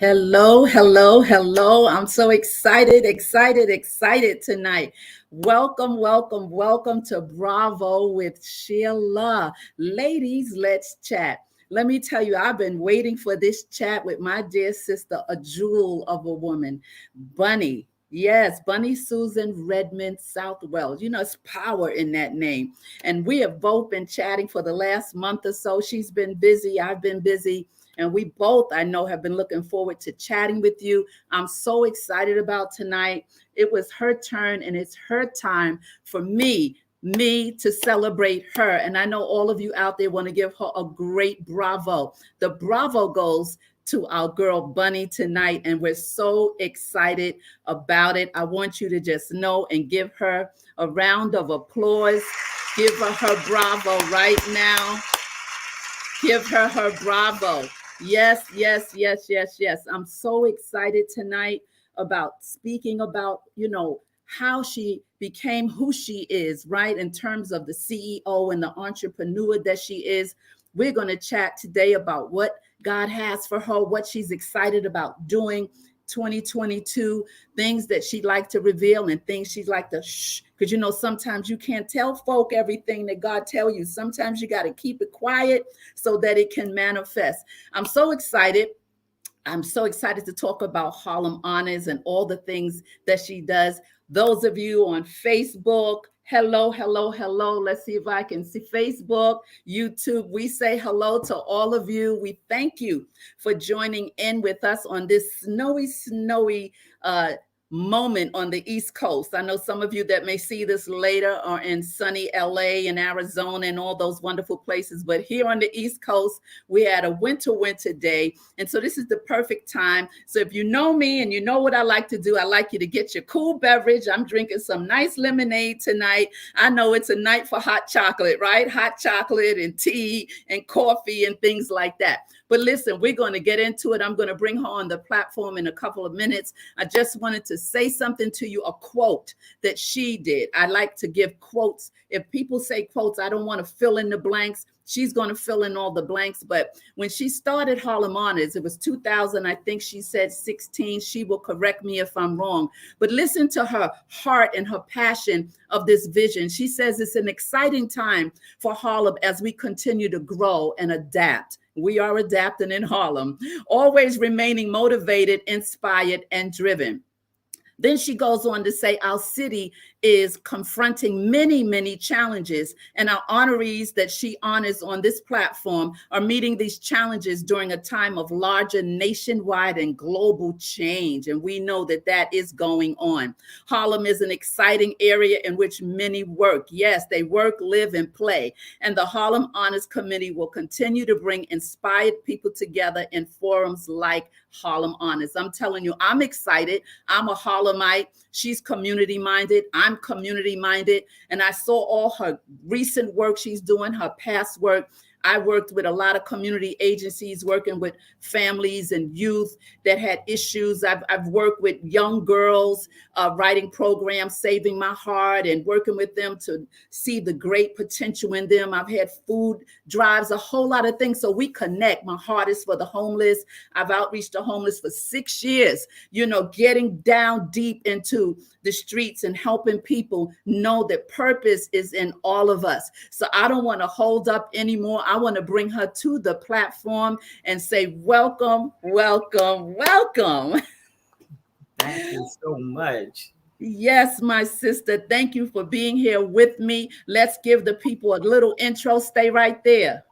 Hello, hello, hello. I'm so excited tonight. Welcome to Bravo with Sheila. Ladies, let's chat. Let me tell you, I've been waiting for this chat with my dear sister, a jewel of a woman, Bunny. Yes, Bunny Susan Redmond-Southwell. You know, it's power in that name. And we have both been chatting for the last month or so. She's been busy. I've been busy. And we both, I know, have been looking forward to chatting with you. I'm so excited about tonight. It was her turn and it's her time for me to celebrate her. And I know all of you out there want to give her a great bravo. The bravo goes to our girl Bunny tonight, and we're so excited about it. I want you to just know and give her a round of applause. Give her bravo right now. Give her bravo. Yes. I'm so excited tonight about speaking about, how she became who she is, right? In terms of the CEO and the entrepreneur that she is. We're going to chat today about what God has for her, what she's excited about doing 2022, things that she'd like to reveal and things she'd like to shh. Because sometimes you can't tell folk everything that God tell you. Sometimes you got to keep it quiet so that it can manifest. I'm so excited to talk about Harlem Honors and all the things that she does. Those of you on Facebook, hello. Let's see if I can see Facebook, YouTube. We say hello to all of you. We thank you for joining in with us on this snowy moment on the East Coast. I know some of you that may see this later are in sunny LA and Arizona and all those wonderful places. But here on the East Coast, we had a winter day. And so this is the perfect time. So if you know me and you know what I like to do, I like you to get your cool beverage. I'm drinking some nice lemonade tonight. I know it's a night for hot chocolate, right? Hot chocolate and tea and coffee and things like that. But listen, we're going to get into it. I'm going to bring her on the platform in a couple of minutes. I just wanted to say something to you, a quote that she did. I like to give quotes. If people say quotes, I don't want to fill in the blanks. She's going to fill in all the blanks. But when she started Harlem Honors, it was 2000. I think she said 16. She will correct me if I'm wrong. But listen to her heart and her passion of this vision. She says it's an exciting time for Harlem as we continue to grow and adapt. We are adapting in Harlem, always remaining motivated, inspired, and driven. Then she goes on to say our city is confronting many challenges, and our honorees that she honors on this platform are meeting these challenges during a time of larger nationwide and global change. And we know that that is going on. Harlem is an exciting area in which many work. Yes, they work, live, and play. And the Harlem Honors Committee will continue to bring inspired people together in forums like Harlem Honors. I'm telling you, I'm excited. I'm a Harlemite. She's community minded. I'm community minded. And I saw all her recent work she's doing, her past work. I worked with a lot of community agencies, working with families and youth that had issues. I've worked with young girls, writing programs, Saving My Heart, and working with them to see the great potential in them. I've had food drives, a whole lot of things. So we connect. My heart is for the homeless. I've outreached the homeless for 6 years, getting down deep into the streets and helping people know that purpose is in all of us. So I don't want to hold up anymore. I want to bring her to the platform and say, welcome. Thank you so much. Yes, my sister. Thank you for being here with me. Let's give the people a little intro. Stay right there.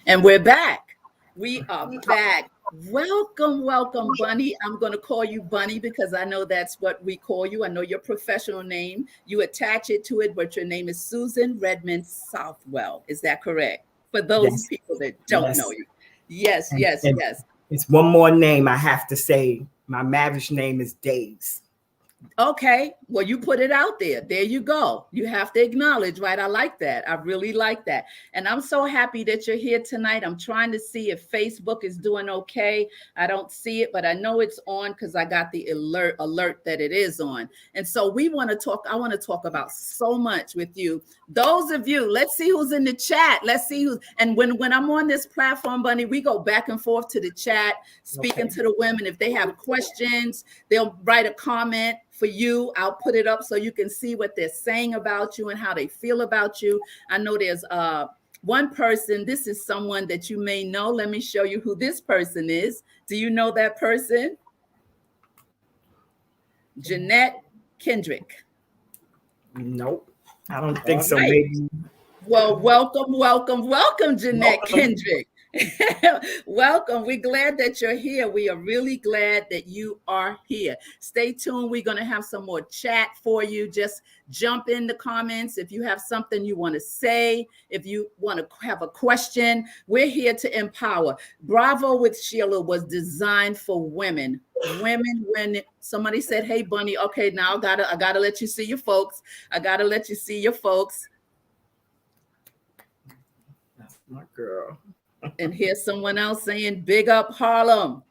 And we're back. We are back. Welcome, Bunny. I'm going to call you Bunny because I know that's what we call you. I know your professional name. You attach it to it, but your name is Susan Redmond-Southwell. Is that correct? For those people that don't know you. Yes. It's one more name I have to say. My marriage name is Days. Okay, well, you put it out there. There you go. You have to acknowledge, right? I like that. I really like that. And I'm so happy that you're here tonight. I'm trying to see if Facebook is doing okay. I don't see it, but I know it's on because I got the alert that it is on. And so we want to talk. I want to talk about so much with you. Those of you, let's see who's in the chat. Let's see who's, and when I'm on this platform, Bunny, we go back and forth to the chat, speaking to the women. If they have questions, they'll write a comment for you. I'll put it up so you can see what they're saying about you and how they feel about you. I know there's one person. This is someone that you may know. Let me show you who this person is. Do you know that person? Jeanette Kendrick. Nope, I don't think so. Right. Maybe. Well, welcome, Jeanette Kendrick. Welcome. We're glad that you're here. We are really glad that you are here. Stay tuned. We're going to have some more chat for you. Just jump in the comments if you have something you want to say, if you want to have a question. We're here to empower. Bravo with Sheila was designed for women. Women, when somebody said, "Hey, Bunny," okay, now I gotta let you see your folks. That's my girl. And here's someone else saying, "Big up Harlem."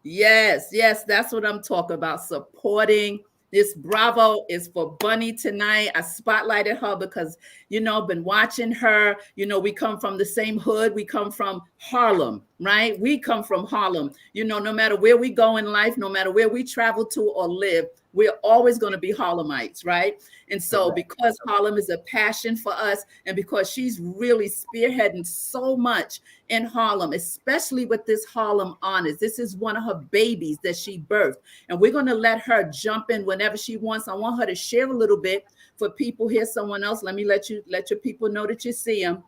Yes, that's what I'm talking about. Supporting this. Bravo is for Bunny tonight. I spotlighted her because, been watching her. We come from the same hood. We come from Harlem, right? We come from Harlem. No matter where we go in life, no matter where we travel to or live, we're always going to be Harlemites, right? And so because Harlem is a passion for us, and because she's really spearheading so much in Harlem, especially with this Harlem Honors. This is one of her babies that she birthed. And we're going to let her jump in whenever she wants. I want her to share a little bit for people. Here's someone else. Let me let your people know that you see them.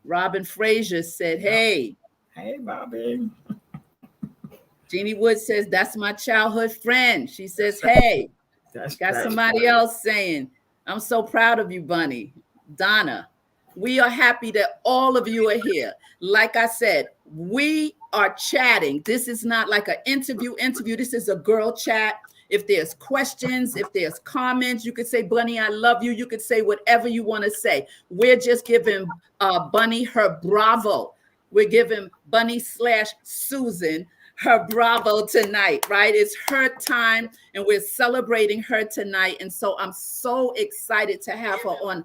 Robin Frazier said, "Hey." Hey, Bobby. Jeannie Wood says, "That's my childhood friend." She says, "Hey." Got somebody else saying, "I'm so proud of you, Bunny." Donna, we are happy that all of you are here. Like I said, we are chatting. This is not like an interview. This is a girl chat. If there's questions, if there's comments, you could say, "Bunny, I love you." You could say whatever you want to say. We're just giving Bunny her bravo. We're giving Bunny/Susan her bravo tonight, right? It's her time and we're celebrating her tonight. And so I'm so excited to have her on.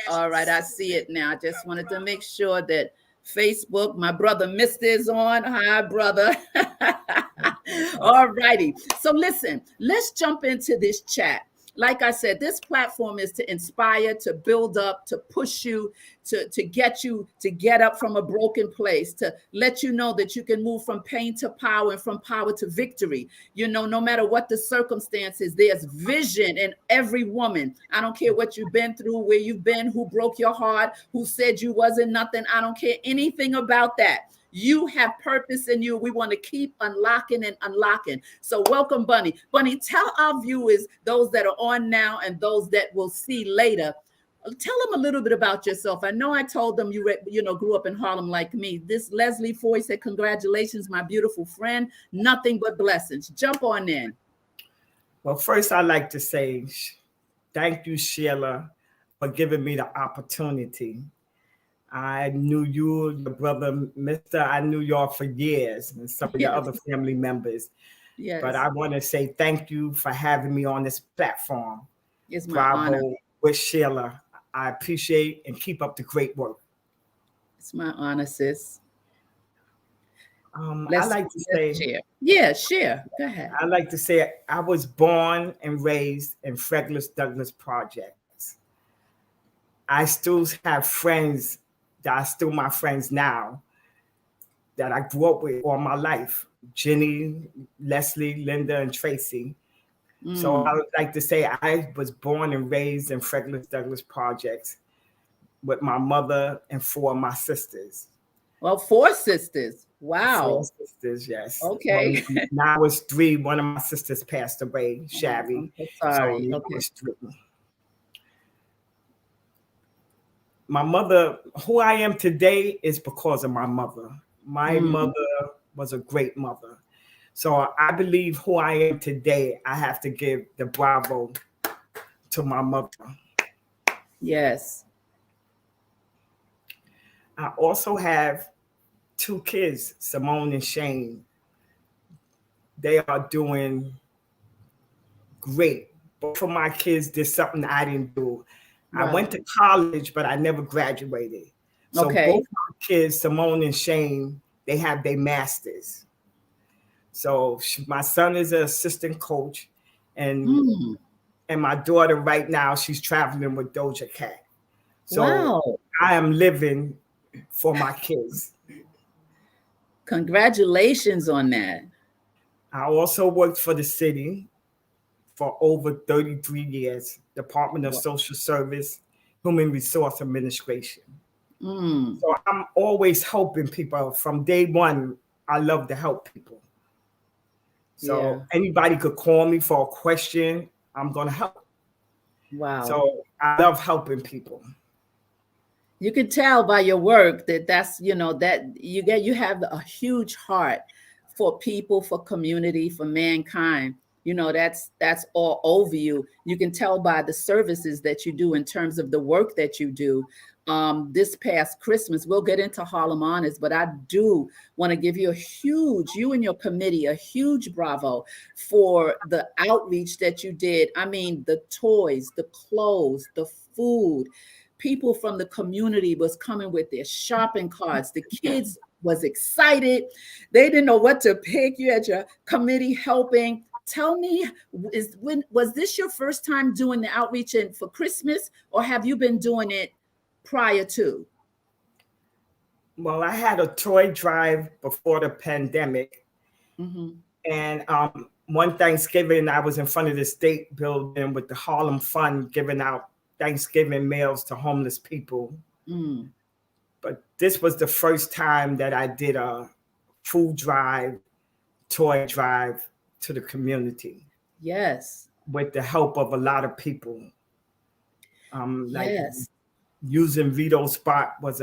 All right, I see it now. I just wanted to make sure that Facebook, my brother Mr. is on. Hi, brother. All righty. So listen, let's jump into this chat. Like I said, this platform is to inspire, to build up, to push you, to get you to get up from a broken place, to let you know that you can move from pain to power and from power to victory. No matter what the circumstances, there's vision in every woman. I don't care what you've been through, where you've been, who broke your heart, who said you wasn't nothing. I don't care anything about that. You have purpose in you. We want to keep unlocking and unlocking. So welcome, Bunny. Bunny, tell our viewers, those that are on now and those that will see later, tell them a little bit about yourself. I know I told them you grew up in Harlem like me. This Leslie Foy said, "Congratulations, my beautiful friend. Nothing but blessings." Jump on in. Well, first I'd like to say thank you, Sheila, for giving me the opportunity. I knew you, your brother, Mr. I knew y'all for years, and some of your other family members. Yes. But I want to say thank you for having me on this platform. It's my honor. With Sheila. I appreciate and keep up the great work. It's my honor, sis. I like to say, share. Yeah, share. Go ahead. I like to say I was born and raised in Frederick Douglass projects. I still have friends that are still my friends now that I grew up with all my life. Jenny, Leslie, Linda, and Tracy. So I would like to say I was born and raised in Frederick Douglass projects with my mother and 4 of my sisters. Well, 4 sisters. Wow. 4 sisters, yes. Okay. Now I was 3. One of my sisters passed away, Shabby. Sorry. So okay. 3. My mother, who I am today, is because of my mother. My mother was a great mother. So I believe who I am today, I have to give the bravo to my mother. Yes. I also have two kids, Simone and Shane. They are doing great. Both of my kids did something I didn't do. I went Wow. to college, but I never graduated. So both Okay. my kids, Simone and Shane, they have their masters. So my son is an assistant coach, and Mm. and my daughter right now she's traveling with Doja Cat. So Wow. I am living for my kids. Congratulations on that. I also worked for the city for over 33 years, Department of Wa- Social Service, Human Resource Administration. Mm. So I'm always helping people from day one. I love to help people. Yeah. So anybody could call me for a question. I'm going to help. Wow. So I love helping people. You can tell by your work that that's, that you have a huge heart for people, for community, for mankind. That's all over you. You can tell by the services that you do in terms of the work that you do. This past Christmas, we'll get into Harlem Honors, but I do want to give you you and your committee, a huge bravo for the outreach that you did. I mean, the toys, the clothes, the food. People from the community was coming with their shopping carts. The kids was excited. They didn't know what to pick. You had your committee helping. Tell me, was this your first time doing the outreach for Christmas, or have you been doing it prior to? Well, I had a toy drive before the pandemic. Mm-hmm. And one Thanksgiving, I was in front of the state building with the Harlem Fund giving out Thanksgiving meals to homeless people. Mm. But this was the first time that I did a food drive, toy drive to the community Yes. with the help of a lot of people. Like Yes. using Vito Spot was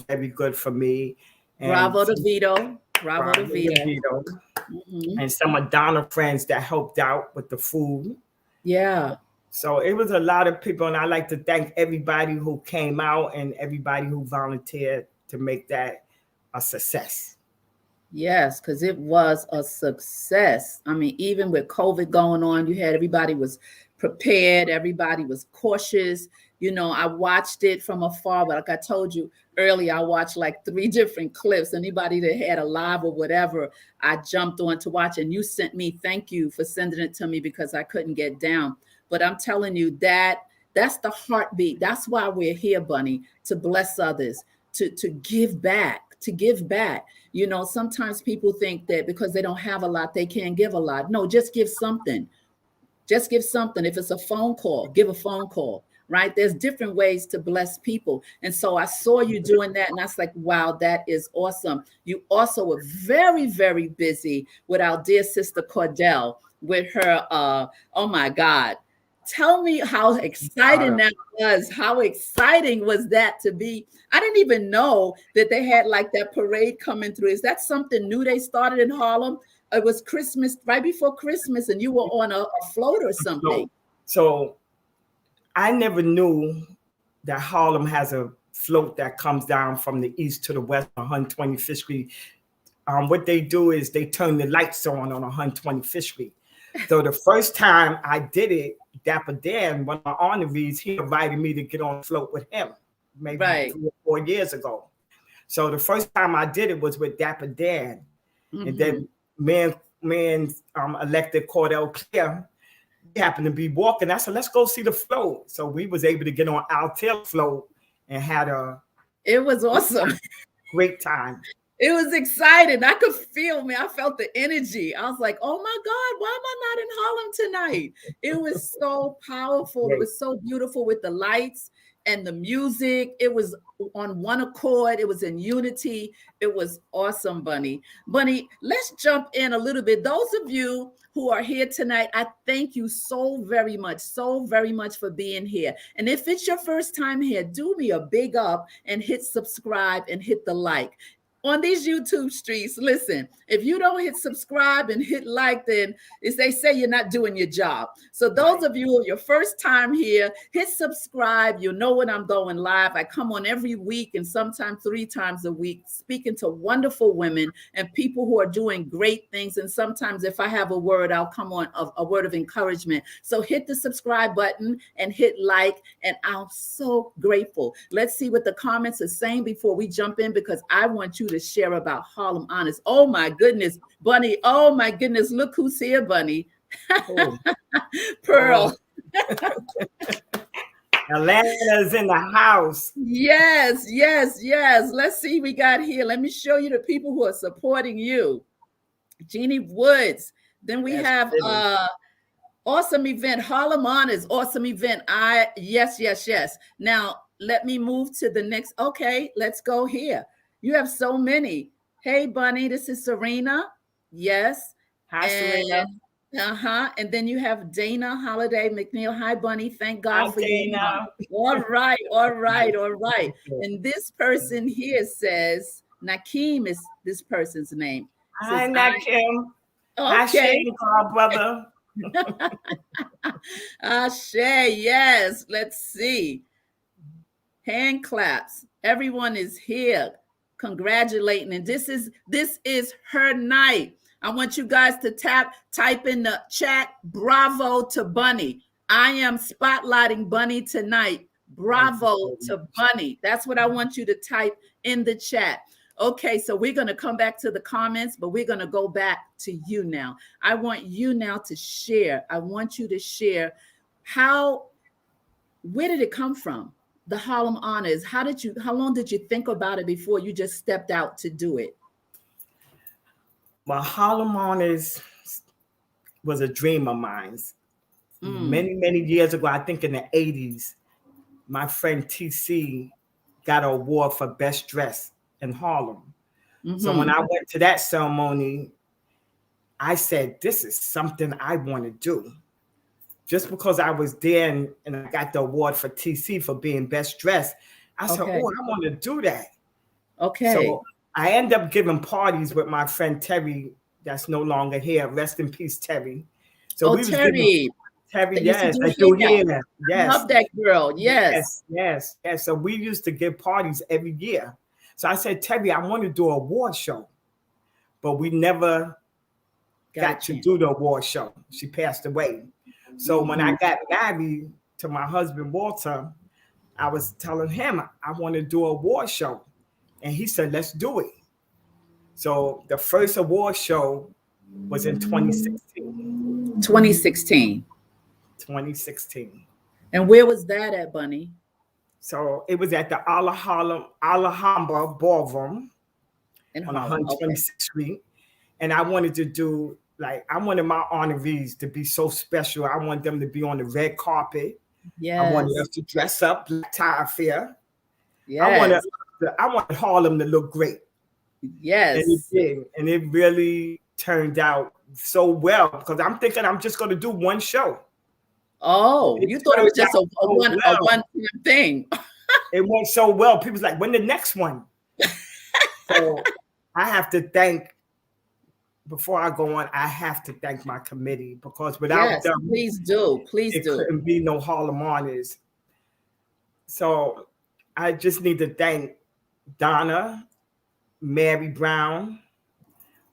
very good for me, and Bravo to Vito. Bravo to Bravo to Vito. Vito, Mm-hmm. and some of Donna friends that helped out with the food. Yeah. So it was a lot of people, and I like to thank everybody who came out and everybody who volunteered to make that a success. Yes, because it was a success. I mean, even with COVID going on, you had everybody was prepared, everybody was cautious. I watched it from afar, but like I told you earlier, I watched like 3 different clips. Anybody that had a live or whatever, I jumped on to watch, and you sent me. Thank you for sending it to me because I couldn't get down. But I'm telling you that's the heartbeat. That's why we're here, Bunny, to bless others, to give back, to give back. Sometimes people think that because they don't have a lot, they can't give a lot. No, just give something. Just give something. If it's a phone call, give a phone call, right? There's different ways to bless people. And so I saw you doing that, and I was like, wow, that is awesome. You also were very, very busy with our dear sister Cordell with her, oh my God. Tell me how exciting that was. How exciting was that to be? I didn't even know that they had like that parade coming through. Is that something new they started in Harlem? It was Christmas, right before Christmas, and you were on a float or something. So I never knew that Harlem has a float that comes down from the east to the west on 125th Street. What they do is they turn the lights on 125th Street. So the first time I did it, Dapper Dan, one of my honorees, he invited me to get on the float with him, maybe Right. 3 or 4 years ago. So the first time I did it was with Dapper Dan, and Mm-hmm. then elected Cordell Clear, he happened to be walking. I said, let's go see the float. So we was able to get on Al Taylor float and had a It was awesome. great time. It was exciting. I could feel me. I felt the energy. I was like, oh my God, why am I not in Harlem tonight? It was so powerful. It Great. was so beautiful with the lights and the music. It was on one accord. It was in unity. It was awesome, Bunny. Bunny, let's jump in a little bit. Those of you who are here tonight, I thank you so very much for being here. And if it's your first time here, do me a big up and hit subscribe and hit the like. on these YouTube streets, listen, if you don't hit subscribe and hit like, then as they say, you're not doing your job. So those of you, your first time here, hit subscribe. You know when I'm going live. I come on every week and sometimes 3 times a week, speaking to wonderful women and people who are doing great things. And sometimes if I have a word, I'll come on a word of encouragement. So hit the subscribe button and hit like, and I'm so grateful. Let's see what the comments are saying before we jump in, because I want you to share about Harlem Honors. Oh my goodness, Bunny. Oh my goodness. Look who's here, Bunny. Oh. Pearl. Oh. Atlanta's in the house. Yes. Let's see we got here. Let me show you the people who are supporting you. Jeannie Woods. Then we have awesome event, Harlem Honors, awesome event. Yes. Now let me move to the next. Okay, let's go here. You have so many. Hey, Bunny, this is Serena. Yes. Hi, Serena. And then you have Dana Holiday McNeil. Hi, Bunny. Thank God for Dana. you. All right. And this person here says, Nakeem is this person's name. Hi, Nakeem. Okay. Hi, brother. Ashe, yes. Let's see. Hand claps. Everyone is here congratulating. And this is her night. I want you guys to type in the chat, bravo to Bunny. I am spotlighting Bunny tonight. Bravo to Bunny. That's what I want you to type in the chat. Okay, so we're going to come back to the comments, but we're going to go back to you now. I want you now to share. I want you to share where did it come from? The Harlem Honors. How long did you think about it before you just stepped out to do it? Well, Harlem Honors was a dream of mine. Many years ago, I think in the 80s, my friend TC got an award for best dress in Harlem. So when I went to that ceremony, I said, this is something I want to do. Just because I was there and I got the award for TC for being best dressed, I said, I want to do that. Okay. So I ended up giving parties with my friend Terry, that's no longer here. Rest in peace, Terry. So we Terry. Terry, yes, I do hear that. Yes. Love that girl. Yes. So we used to give parties every year. So I said, Terry, I want to do an award show. But we never got to do the award show. She passed away. So when I got married to my husband, Walter, I was telling him, I want to do an award show. And he said, let's do it. So the first award show was in 2016. 2016. And where was that at, Bunny? So it was at the Alhambra Ballroom on 126th Street. And I wanted to do, I wanted my honorees to be so special. I want them to be on the red carpet. Yes. I wanted us to dress up, black tie affair. Yes. I wanted Harlem to look great. Yes. And it did. And it really turned out so well because I'm thinking I'm just going to do one show. Oh, you thought it was just a one thing. It went so well. People's like, when the next one? So I have to thank, before I go on, I have to thank my committee because without them, please do. It couldn't be no Harlem Honors. So I just need to thank Donna, Mary Brown,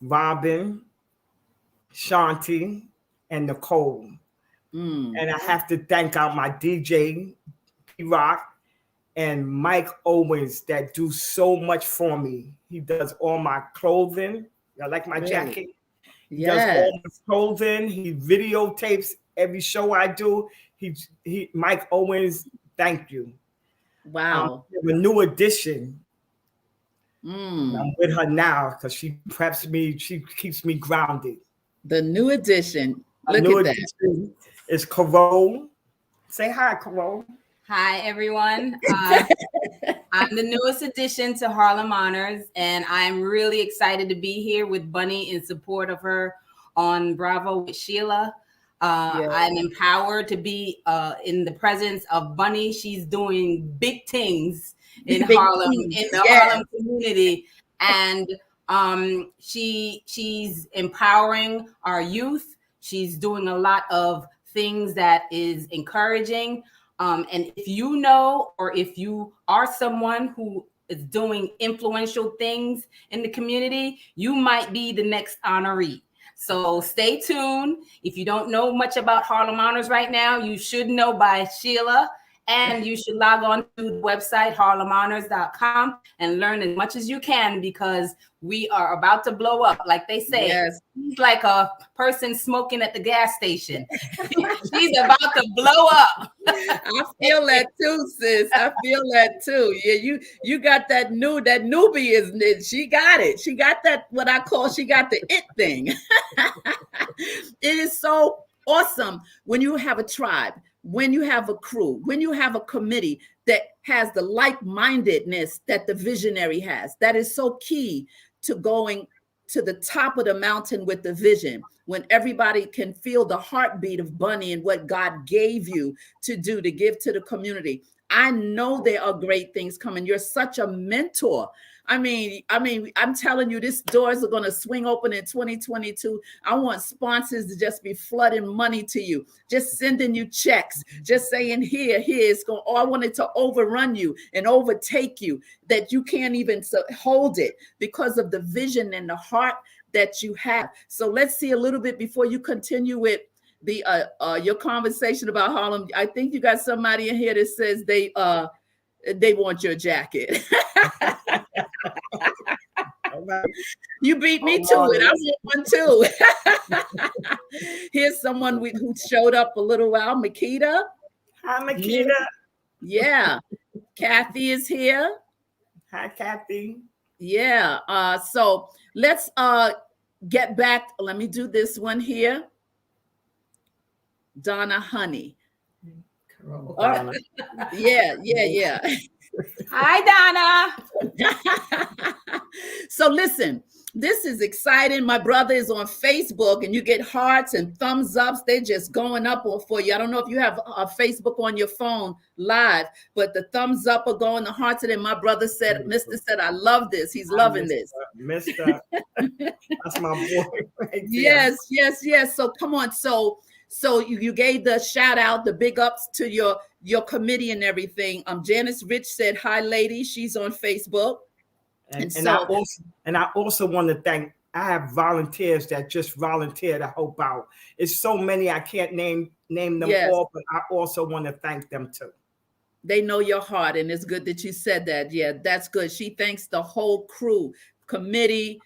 Robin, Shanti, and Nicole. And I have to thank out my DJ, P-Rock, and Mike Owens that do so much for me. He does all my clothing. I like my jacket. He does all my clothing. He videotapes every show I do. Mike Owens, thank you. Wow. A new edition. I'm with her now because she preps me. She keeps me grounded. The new edition. Look at that. It's Carole. Say hi, Carole. Hi, everyone. I'm the newest addition to Harlem Honors, and I'm really excited to be here with Bunny in support of her on Bravo with Sheila. I'm empowered to be in the presence of Bunny. She's doing big things in Harlem, in the Harlem community. And she's empowering our youth. She's doing a lot of things that is encouraging. And if you know, or if you are someone who is doing influential things in the community, you might be the next honoree. So stay tuned. If you don't know much about Harlem Honors right now, you should know by Sheila. And you should log on to the website, harlemhonors.com, and learn as much as you can, because we are about to blow up. Like they say, Yes. She's like a person smoking at the gas station. She's about to blow up. I feel that too, sis. I feel that too. Yeah, you got that newbie, isn't it? She got it. She got that, what I call, she got the it thing. It is so awesome when you have a tribe, when you have a crew, when you have a committee that has the like-mindedness that the visionary has. That is so key to going to the top of the mountain with the vision, when everybody can feel the heartbeat of Bunny and what God gave you to do, to give to the community. I know there are great things coming. You're such a mentor. I mean, I'm telling you, these doors are going to swing open in 2022. I want sponsors to just be flooding money to you, just sending you checks, just saying, here, it's going. Oh, I wanted to overrun you and overtake you, that you can't even hold it because of the vision and the heart that you have. So let's see a little bit before you continue with the your conversation about Harlem. I think you got somebody in here that says they want your jacket. You beat me to it. I want one too. Here's someone who showed up a little while. Makita. Hi, Makita. Yeah. Kathy is here. Hi, Kathy. Yeah. So let's get back. Let me do this one here. Donna Honey. Donna. Yeah. Hi, Donna. So listen, this is exciting. My brother is on Facebook, and you get hearts and thumbs ups. They're just going up for you. I don't know if you have Facebook on your phone live, but the thumbs up are going, the hearts. And then my brother said, Mr. said, I love this. He's loving this. Mr. That's my boy. Right there. Yes. So come on. So you gave the shout out, the big ups to your committee and everything. Janice Rich said, hi, lady. She's on Facebook. And I also want to thank, I have volunteers that just volunteer to help out. It's so many, I can't name them all, but I also want to thank them too. They know your heart, and it's good that you said that. Yeah, that's good. She thanks the whole crew, committee,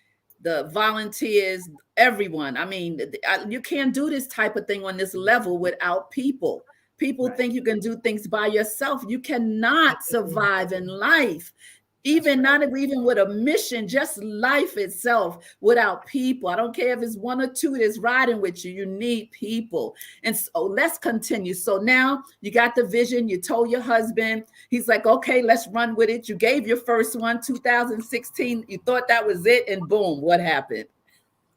the volunteers, everyone. I mean, you can't do this type of thing on this level without people. People think you can do things by yourself. You cannot survive in life. Not even with a mission, just life itself without people. I don't care if it's one or two that's riding with you. You need people. And so let's continue. So now you got the vision. You told your husband. He's like, okay, let's run with it. You gave your first one, 2016. You thought that was it. And boom, what happened?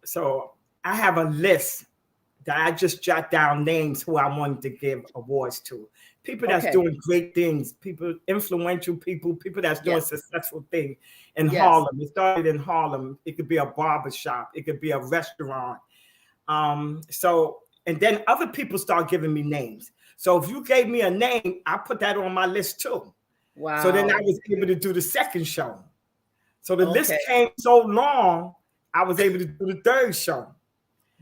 So I have a list that I just jot down names who I wanted to give awards to. People that's doing great things, people, influential people that's doing successful things in Harlem. It started in Harlem. It could be a barbershop. It could be a restaurant. And then other people start giving me names. So if you gave me a name, I put that on my list too. Wow. So then I was able to do the second show. So the list came so long, I was able to do the third show.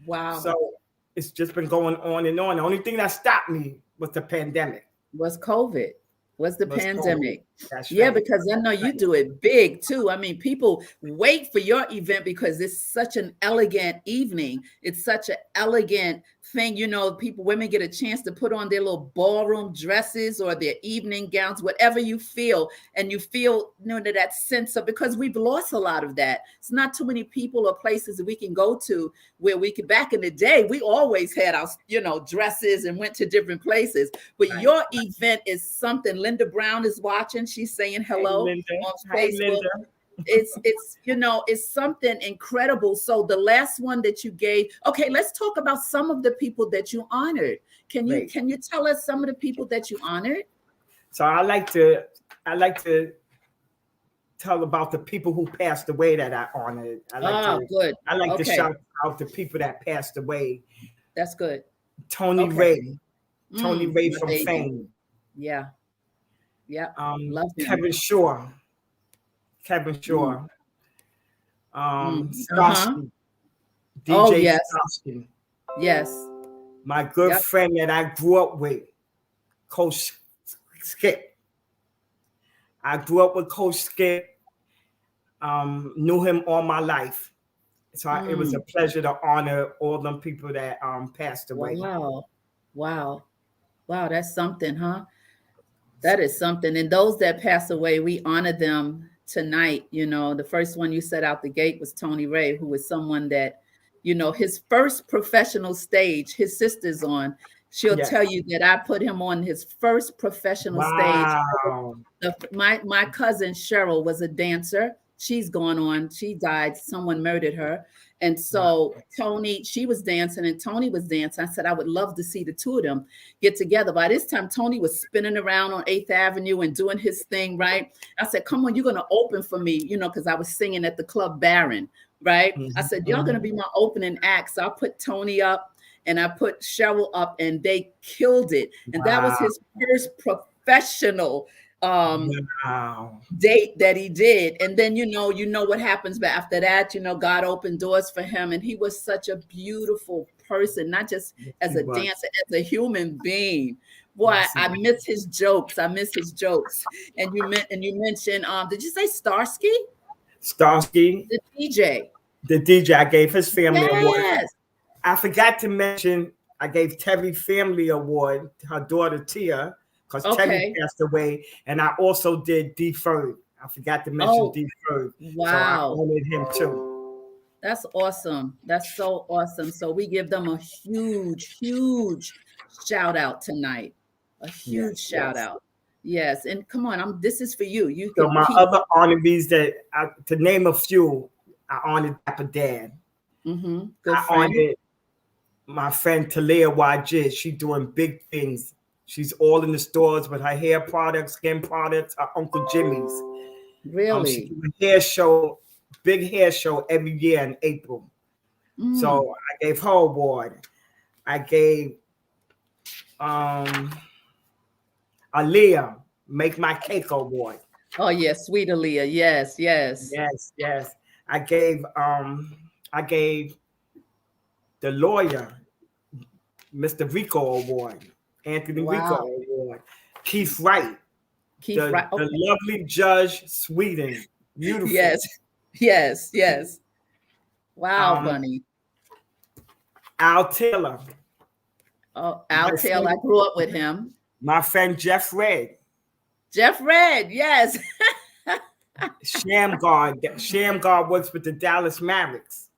Wow. So it's just been going on and on. The only thing that stopped me was the pandemic. Was COVID. Was the pandemic. That's right. Because I know you do it big too. I mean, people wait for your event because it's such an elegant evening. It's such an elegant thing. Women get a chance to put on their little ballroom dresses or their evening gowns, whatever you feel. And you feel, that sense of, because we've lost a lot of that. It's not too many people or places that we can go to where we could, back in the day, we always had our, dresses and went to different places. But your event is something. Linda Brown is watching. She's saying hello on Facebook. It's something incredible. So the last one that you gave, okay, let's talk about some of the people that you honored. Can you tell us some of the people that you honored? So I like to tell about the people who passed away that I honored. Good. I like to Okay. shout out the people that passed away. That's good. Tony Okay. Ray My from baby. Fame. Yeah. Yeah. Love him. Kevin Shaw. Starsky. DJ Oh, yes. Starsky. Yes. My good friend that I grew up with, Coach Skip. I grew up with Coach Skip. Knew him all my life. So it was a pleasure to honor all them people that passed away. Wow. That's something, huh? That is something. And those that pass away, we honor them tonight. You know, the first one you set out the gate was Tony Ray, who was someone that, you know, his first professional stage, his sister's on. She'll tell you that I put him on his first professional stage. My cousin Cheryl was a dancer. She's gone on. She died. Someone murdered her. And so Tony, she was dancing and Tony was dancing. I said, I would love to see the two of them get together. By this time, Tony was spinning around on 8th Avenue and doing his thing, right? I said, come on, you're going to open for me, you know, because I was singing at the Club Baron, right? I said, y'all going to be my opening act. So I put Tony up and I put Cheryl up and they killed it. And that was his first professional date that he did. And then, you know what happens, but after that, you know, God opened doors for him. And he was such a beautiful person, not just as a dancer, as a human being. Boy, I miss his jokes. And you mentioned, did you say Starsky? Starsky. The DJ. The DJ, I gave his family award. Yes. I forgot to mention, I gave Terry family award, her daughter Tia, because Terry passed away. And I also did Deferred. I forgot to mention Deferred. Wow. So I honored him too. That's awesome. That's so awesome. So we give them a huge, huge shout out tonight. A huge shout out. Yes. And come on, this is for you. So my other honorees to name a few, I honored Dapper Dan. Good I honored my friend Talia Wajid. She's doing big things. She's all in the stores with her hair products, skin products, her Uncle Jimmy's. Really? She do a hair show, big hair show every year in April. So I gave her award. I gave Aaliyah Make My Cake award. Oh yes, sweet Aaliyah. Yes. I gave the lawyer Mr. Rico award. Anthony Rico award. Keith Wright. The lovely Judge Sweden. Beautiful. Yes. Wow, Bunny. Al Taylor. Oh, Al Taylor. I grew up with him. My friend Jeff Red. Yes. Shamgar works with the Dallas Mavericks.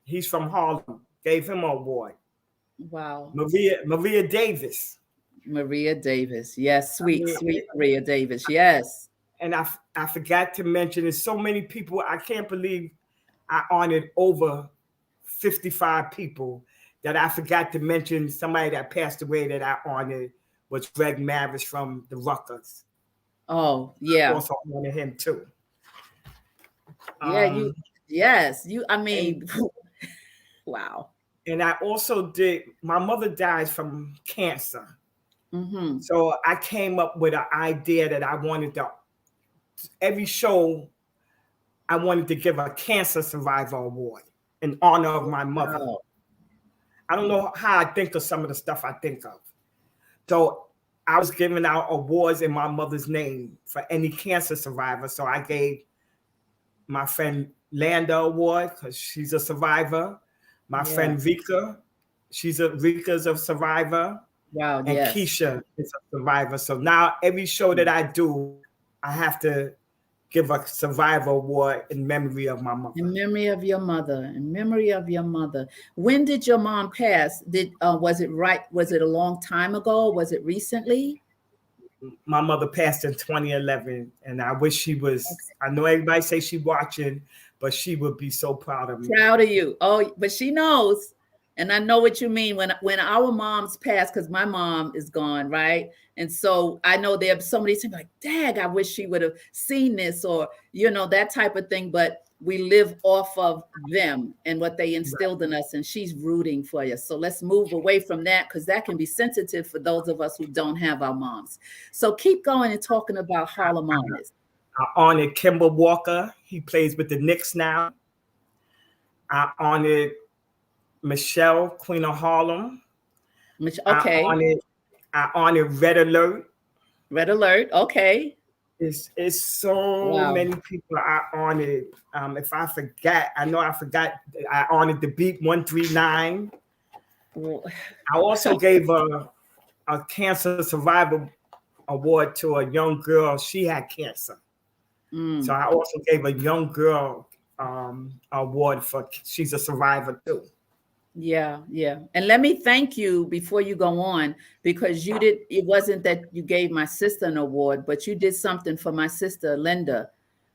He's from Harlem. Gave him an award. Wow. Maria Davis. Yes, sweet Maria Davis. Yes. And I forgot to mention, there's so many people. I can't believe I honored over 55 people that I forgot to mention. Somebody that passed away that I honored was Greg Mavis from the Ruckers. Oh, yeah. I also honor him too. Wow. And I also did, my mother died from cancer. So I came up with an idea that I wanted every show, I wanted to give a cancer survivor award in honor of my mother. Wow. I don't know how I think of some of the stuff I think of. So I was giving out awards in my mother's name for any cancer survivor. So I gave my friend Landa award because she's a survivor. My friend Rika, Rika's a survivor. Wow, and Keisha is a survivor. So now every show that I do, I have to give a survivor award in memory of my mother. In memory of your mother. When did your mom pass? Was it a long time ago? Was it recently? My mother passed in 2011, and I wish she was. I know everybody say she's watching, but she would be so proud of me. Proud of you. Oh, but she knows. And I know what you mean when our moms pass, because my mom is gone, right? And so I know there are somebody saying like, "Dag, I wish she would have seen this," or that type of thing. But we live off of them and what they instilled in us, and she's rooting for you. So let's move away from that, because that can be sensitive for those of us who don't have our moms. So keep going and talking about Harlem Honors. I honored Kimber Walker. He plays with the Knicks now. I honored Michelle, Queen of Harlem. Okay. I honored Red Alert. Red Alert. Okay. It's so many people I honored. If I forget, I know I forgot. I honored the Beat 139. I also gave a cancer survivor award to a young girl. She had cancer. So I also gave a young girl award for she's a survivor too. Yeah. And let me thank you before you go on, because it wasn't that you gave my sister an award, but you did something for my sister, Linda.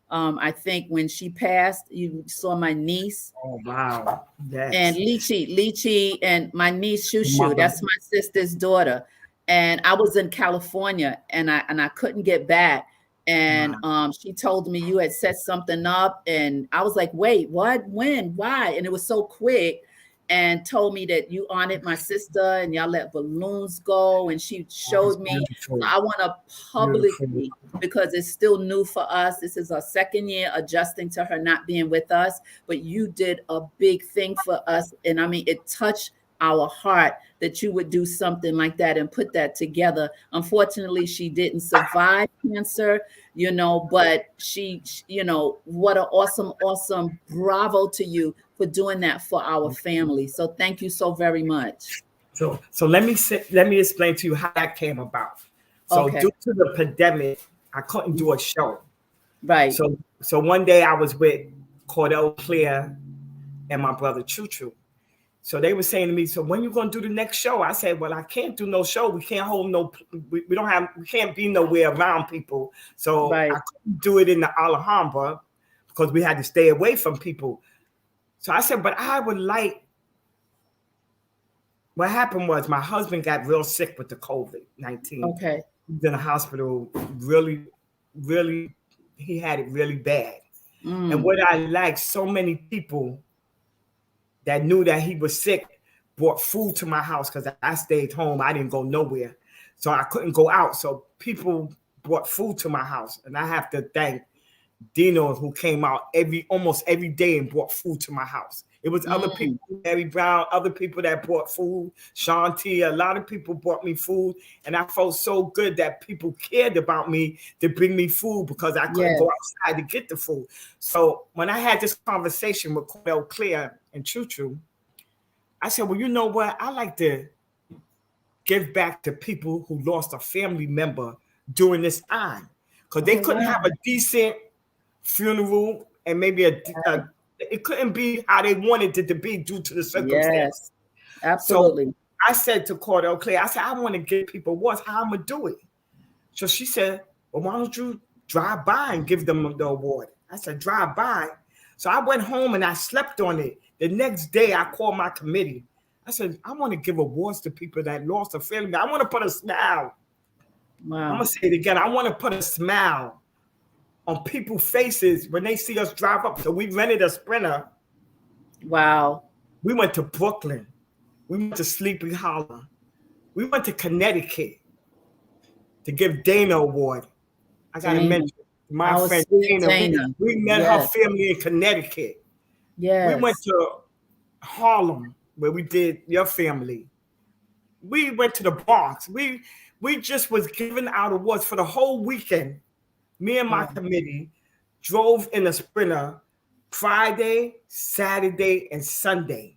I think when she passed, you saw my niece. Oh, wow. Yes. And Lychee and my niece, Shushu, that's my sister's daughter. And I was in California and I couldn't get back. And she told me you had set something up. And I was like, wait, what, when, why? And it was so quick. And told me that you honored my sister and y'all let balloons go. And she showed me. So I want to publicly, because it's still new for us. This is our second year adjusting to her not being with us. But you did a big thing for us. And I mean, it touched our heart that you would do something like that and put that together. Unfortunately, she didn't survive cancer, but she, what an awesome bravo to you for doing that for our family. So thank you so very much. So let me explain to you how that came about. So due to the pandemic, I couldn't do a show. Right. So one day I was with Cordell Clear and my brother Choo Choo. So they were saying to me, so when you going to do the next show? I said, well, I can't do no show. We can't hold we can't be nowhere around people. So I couldn't do it in the Alhambra because we had to stay away from people. So I said, but I would like, what happened was my husband got real sick with the COVID-19. Okay. He was in the hospital, really, he had it really bad. And what I liked, so many people that knew that he was sick brought food to my house because I stayed home. I didn't go nowhere. So I couldn't go out. So people brought food to my house. And I have to thank Dino, who came out almost every day and brought food to my house. It was other people, Mary Brown, other people that brought food, Shanti, a lot of people brought me food. And I felt so good that people cared about me to bring me food because I couldn't go outside to get the food. So when I had this conversation with Cordell Clear and Choo Choo, I said, well, you know what? I like to give back to people who lost a family member during this time because they couldn't have a decent funeral and maybe it couldn't be how they wanted it to be due to the circumstances. Yes, absolutely. So I said to Cordell Clay, I said, I want to give people awards. How I'm going to do it? So she said, well, why don't you drive by and give them the award? I said, drive by. So I went home and I slept on it. The next day I called my committee. I said, I want to give awards to people that lost a family. I want to put a smile. Wow. I'm going to say it again. I want to put a smile on people's faces when they see us drive up. So we rented a Sprinter. Wow. We went to Brooklyn. We went to Sleepy Hollow. We went to Connecticut to give Dana Award. I got to mention my friend Dana. We met her family in Connecticut. Yes. We went to Harlem where we did your family. We went to the Bronx. We just was giving out awards for the whole weekend. Me and my committee drove in a Sprinter Friday, Saturday, and Sunday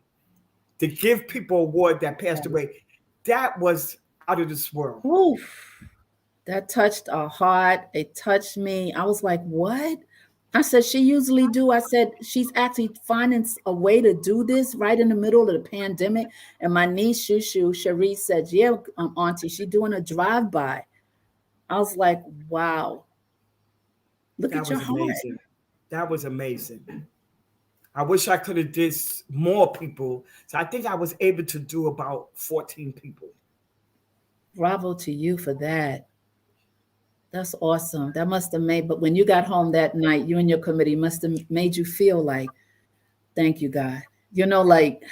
to give people awards that passed away. That was out of this world. Oof. That touched our heart. It touched me. I was like, what? I said, she usually do. I said, she's actually finding a way to do this right in the middle of the pandemic. And my niece, Shushu, Cherie said, yeah, Auntie, she's doing a drive-by. I was like, wow. Look at your heart. That was amazing. I wish I could have did more people. So I think I was able to do about 14 people. Bravo to you for that. That's awesome. That must have made, but when you got home that night, you and your committee must have made you feel like, thank you, God. You know, like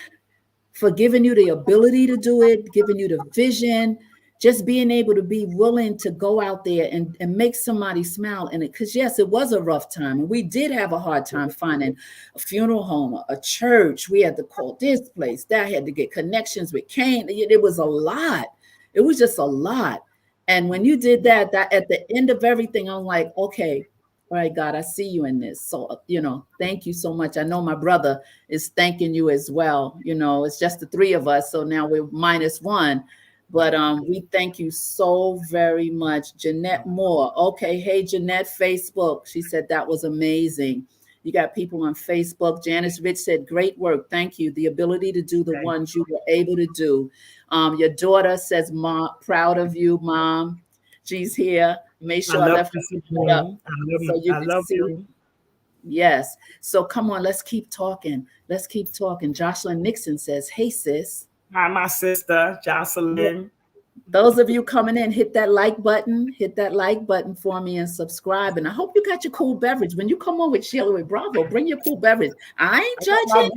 for giving you the ability to do it, giving you the vision, just being able to be willing to go out there and make somebody smile. And because yes, it was a rough time. And we did have a hard time finding a funeral home, a church. We had to call this place, that had to get connections with Kane. It was a lot. It was just a lot. And when you did that at the end of everything, I'm like, okay, all right, God, I see you in this. So, thank you so much. I know my brother is thanking you as well. It's just the three of us. So now we're -1. But we thank you so very much. Jeanette Moore. Okay. Hey, Jeanette, Facebook. She said that was amazing. You got people on Facebook. Janice Rich said, great work. Thank you. The ability to do the ones you were able to do. Your daughter says, Mom, proud of you, Mom. She's here. Make sure I left her up so you can see. You. Yes. So come on, let's keep talking. Let's keep talking. Jocelyn Nixon says, hey, sis. Hi, my sister, Jocelyn. Those of you coming in, hit that like button for me and subscribe. And I hope you got your cool beverage. When you come on with Sheila with Bravo, bring your cool beverage. I ain't judging.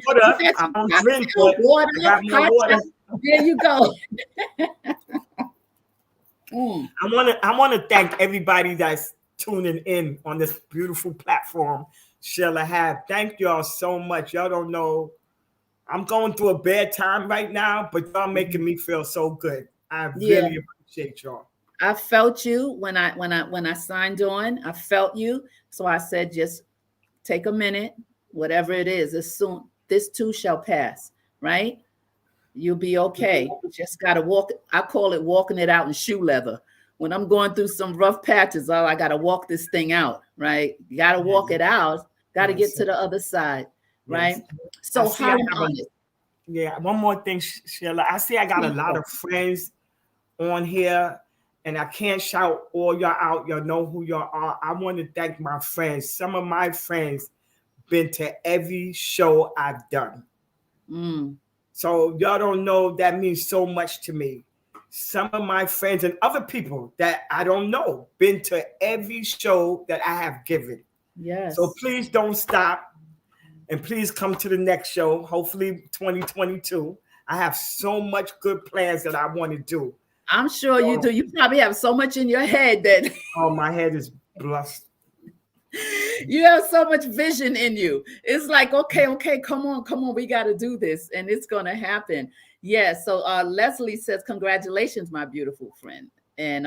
I don't drink water. I got my water. There you go. I want to thank everybody that's tuning in on this beautiful platform Sheila had. Thank y'all so much. Y'all don't know. I'm going through a bad time right now, but y'all making me feel so good. I really appreciate y'all. I felt you when I signed on. I felt you. So I said, just take a minute, whatever it is. This too shall pass, right? You'll be okay. Just gotta walk. I call it walking it out in shoe leather. When I'm going through some rough patches, I gotta walk this thing out, right? You gotta walk it out. Gotta get to the other side. Right. So Harlem Honors. Yeah, one more thing, Sheila. I see I got a lot of friends on here, and I can't shout all y'all out. Y'all know who y'all are. I want to thank my friends. Some of my friends been to every show I've done. So y'all don't know, that means so much to me. Some of my friends and other people that I don't know been to every show that I have given. Yes. So please don't stop. And please come to the next show, hopefully 2022. I have so much good plans that I want to do. I'm sure you do. You probably have so much in your head that... Oh, my head is blessed. You have so much vision in you. It's like, okay, come on. We got to do this. And it's going to happen. Yes. So Leslie says, congratulations, my beautiful friend. And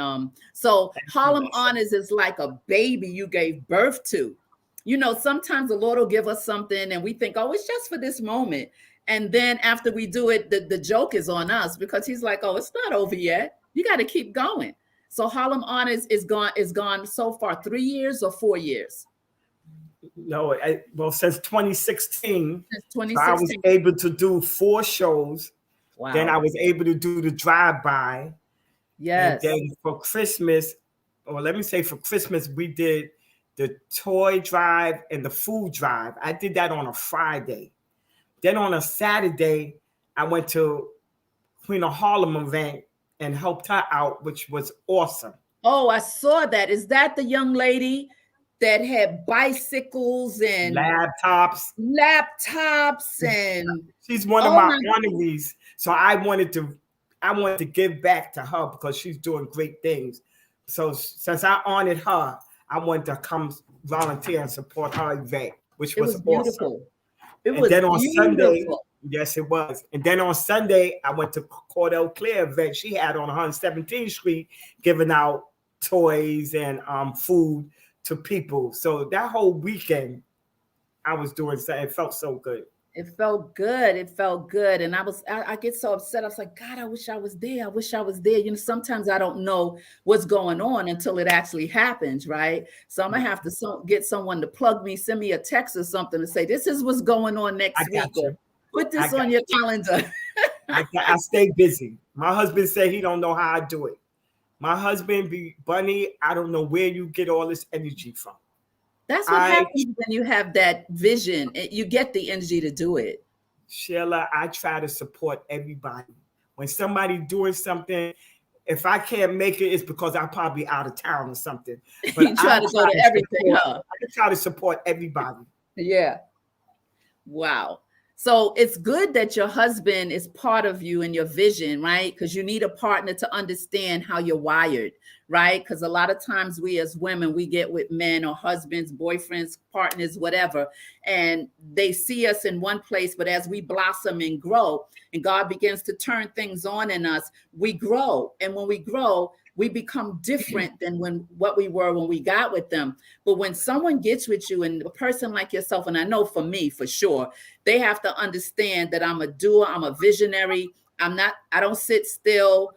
so Harlem Honors is like a baby you gave birth to. Sometimes the Lord will give us something and we think, oh, it's just for this moment. And then after we do it, the joke is on us because he's like, oh, it's not over yet. You got to keep going. So Harlem Honors is gone so far 3 years or 4 years? No, since 2016. Since 2016. So I was able to do 4 shows. Wow. Then I was able to do the drive-by. Yes. And then for Christmas, for Christmas, we did the toy drive and the food drive. I did that on a Friday. Then on a Saturday, I went to Queen of Harlem event and helped her out, which was awesome. Oh, I saw that. Is that the young lady that had bicycles and laptops and she's one of my honorees. So I wanted to give back to her because she's doing great things. So since I honored her, I wanted to come volunteer and support her event, which was beautiful. Awesome. It was then on beautiful. Sunday, yes, it was. And then on Sunday, I went to Cordell Claire event she had on 117th Street, giving out toys and food to people. So that whole weekend, I was doing something. It felt so good. It felt good. And I get so upset. I was like, God, I wish I was there. Sometimes I don't know what's going on until it actually happens, right? So I'm going to have to get someone to plug me, send me a text or something to say, this is what's going on next week. Or put this on your calendar. I stay busy. My husband said he don't know how I do it. My husband be, Bunny, I don't know where you get all this energy from. That's what happens when you have that vision. You get the energy to do it. Sheila, I try to support everybody. When somebody doing something, if I can't make it, it's because I'm probably out of town or something. But You try to go to everything, huh? I try to support everybody. Yeah. Wow. So it's good that your husband is part of you and your vision, right? Because you need a partner to understand how you're wired, right? Because a lot of times we as women, we get with men or husbands, boyfriends, partners, whatever, and they see us in one place, but as we blossom and grow and God begins to turn things on in us, we grow. And when we grow, we become different than what we were when we got with them. But when someone gets with you, and a person like yourself, and I know for me, for sure, they have to understand that I'm a doer, I'm a visionary. I don't sit still.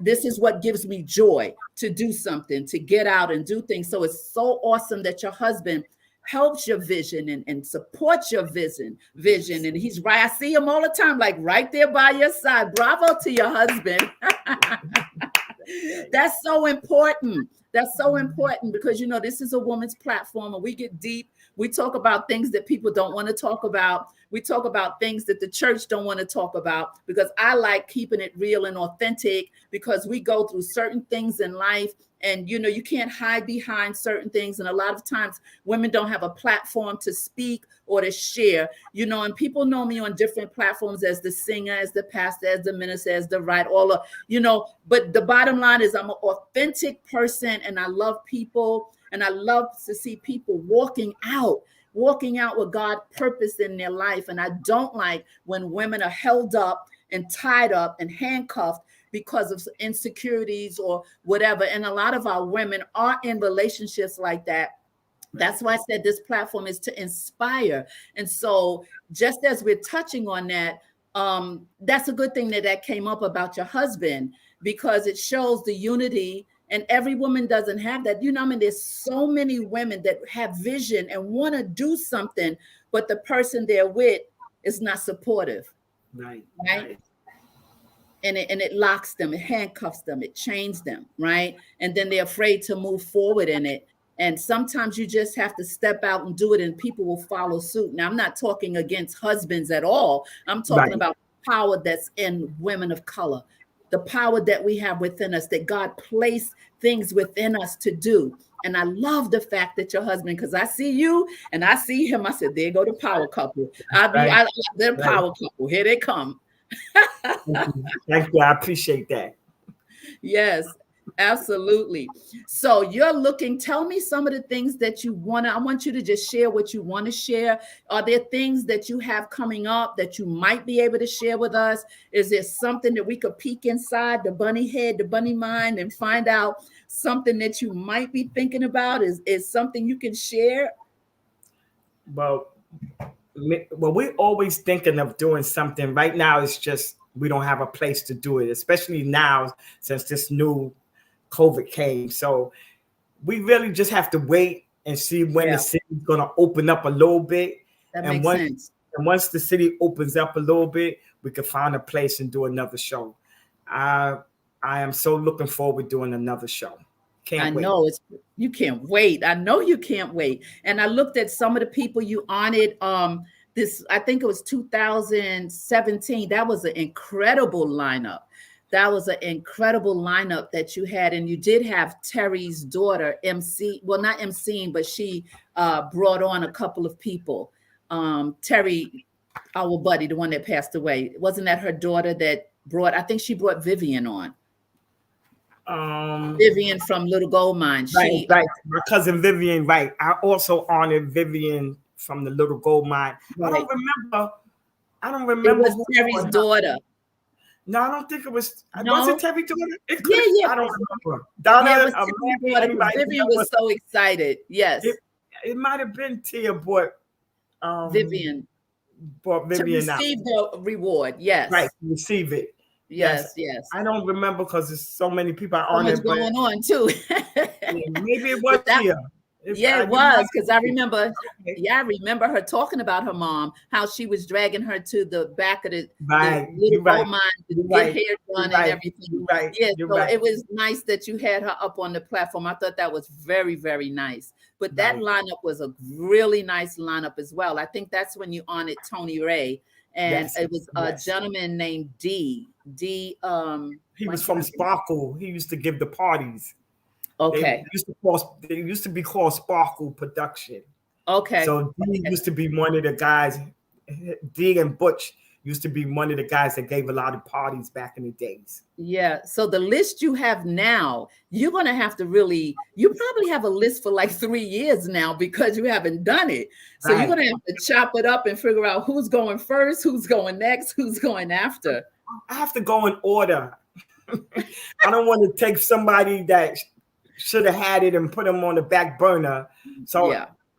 This is what gives me joy, to do something, to get out and do things. So it's so awesome that your husband helps your vision and supports your vision. And he's right. I see him all the time, like right there by your side. Bravo to your husband. That's so important. That's so important because, you know, this is a woman's platform and we get deep. We talk about things that people don't want to talk about. We talk about things that the church don't want to talk about, because I like keeping it real and authentic, because we go through certain things in life and, you know, you can't hide behind certain things. And a lot of times women don't have a platform to speak or to share, you know, and people know me on different platforms as the singer, as the pastor, as the minister, as the writer, all of, you know, but the bottom line is I'm an authentic person and I love people. And I love to see people walking out what God purposed in their life. And I don't like when women are held up and tied up and handcuffed because of insecurities or whatever. And a lot of our women are in relationships like that. That's why I said this platform is to inspire. And so just as we're touching on that, that's a good thing that came up about your husband, because it shows the unity. And every woman doesn't have that. You know, I mean, there's so many women that have vision and want to do something, but the person they're with is not supportive. Right. And it locks them, it handcuffs them, it chains them, right? And then they're afraid to move forward in it. And sometimes you just have to step out and do it and people will follow suit. Now, I'm not talking against husbands at all. I'm talking about power that's in women of color. The power that we have within us, that God placed things within us to do. And I love the fact that your husband, because I see you and I see him, I said, there go the power couple. They're power couple. Here they come. Thank you. I appreciate that. Yes, absolutely. So tell me some of the things that you I want you to just share what you want to share. Are there things that you have coming up that you might be able to share with us? Is there something that we could peek inside the bunny head, the bunny mind, and find out something that you might be thinking about? Is something you can share? Well, we're always thinking of doing something. Right now, it's just we don't have a place to do it, especially now since this new COVID came. So we really just have to wait and see when the city's going to open up a little bit. That makes sense. And once the city opens up a little bit, we can find a place and do another show. I am so looking forward to doing another show. Can't wait. You can't wait. I know you can't wait. And I looked at some of the people you honored. I think it was 2017. That was an incredible lineup. That was an incredible lineup that you had. And you did have Terry's daughter MC, well, not MCing, but she brought on a couple of people. Terry, our buddy, the one that passed away. Wasn't that her daughter that I think she brought Vivian on. Vivian from Little Gold Mine. Right. My cousin Vivian, right. I also honored Vivian from the Little Gold Mine. Right. I don't remember. It was Terry's daughter. No, I don't think it was. No? Was it Terry's daughter? Yeah. I don't remember. Donna, Vivian was so excited. Yes. It might have been Tia bought Vivian. Bought Vivian to receive the reward. Yes. Right. Receive it. Yes. I don't remember because there's so many people on it. Going on too. Maybe it was Tia. It was, because I remember. I remember her talking about her mom, how she was dragging her to the back of the Little Gold Mine to get hair done and everything. It was nice that you had her up on the platform. I thought that was very, very nice. but that lineup was a really nice lineup as well. I think that's when you honored Tony Ray, and it was a gentleman named D. He was from Sparkle. He used to give the parties. Okay. They used to be called Sparkle Production. Okay. So D used to be one of the guys. D and Butch used to be one of the guys that gave a lot of parties back in the days. Yeah. So the list you have now, you're going to have to you probably have a list for like 3 years now because you haven't done it. So you're going to have to chop it up and figure out who's going first, who's going next, who's going after. I have to go in order. I don't want to take somebody that should have had it and put them on the back burner. So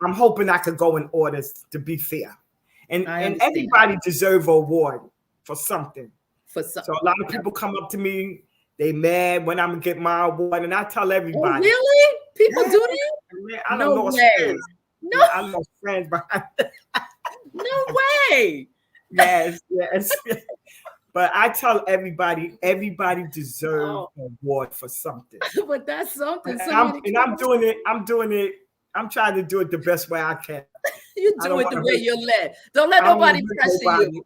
I'm hoping I could go in order to be fair. And everybody deserves an award for something. So a lot of people come up to me, they mad when I'm gonna get my award, and I tell everybody. Oh, really? People do that? I don't know. Friends. No, I lost friends behind. No way. Yes. But I tell everybody deserves an award for something. But that's something. And I'm doing it. I'm trying to do it the best way I can. You do it the way you're led. Don't let nobody pressure you.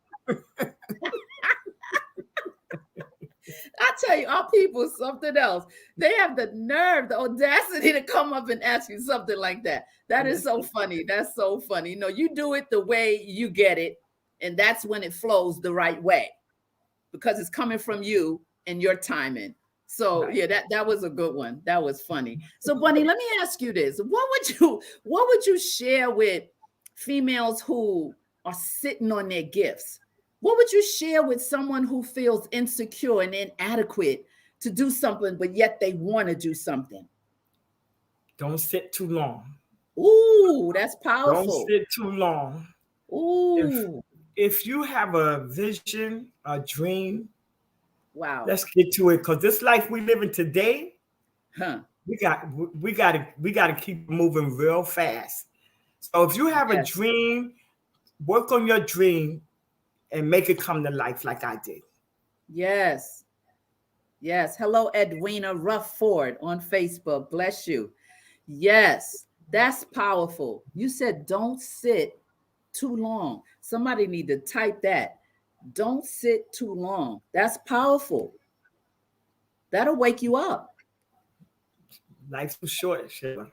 I tell you, our people, something else. They have the nerve, the audacity to come up and ask you something like that. That is so funny. That's so funny. You do it the way you get it, and that's when it flows the right way because it's coming from you and your timing. So that was a good one. That was funny. So Bunny, let me ask you this: what would you share with females who are sitting on their gifts? What would you share with someone who feels insecure and inadequate to do something, but yet they want to do something? Don't sit too long. Ooh, that's powerful. Don't sit too long. Ooh. If you have a vision, a dream, wow. Let's get to it, because this life we live in today, we got to keep moving real fast. So if you have a dream, work on your dream and make it come to life like I did. Yes. Hello, Edwina Rufford on Facebook. Bless you. Yes, that's powerful. You said don't sit too long. Somebody need to type that. Don't sit too long. That's powerful. That'll wake you up. Life's too short, Sheila.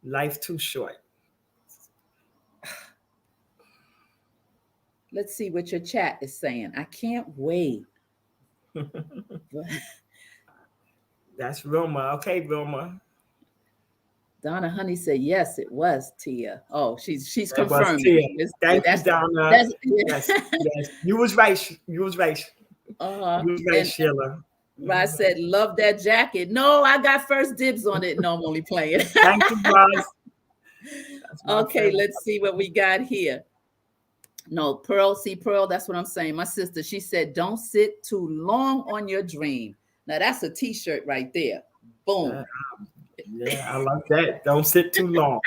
Life's too short. Let's see what your chat is saying. I can't wait. That's Wilma. Okay, Wilma. Donna Honey said, yes, it was Tia. Oh, she's confirmed. Thank you, Donna. Yes. You was right. You was right, Sheila. I said, love that jacket. No, I got first dibs on it. No, I'm only playing. Thank you, guys. Okay, let's see what we got here. No, Pearl, that's what I'm saying. My sister, she said, don't sit too long on your dream. Now, that's a T-shirt right there. Boom. Yeah, I like that. Don't sit too long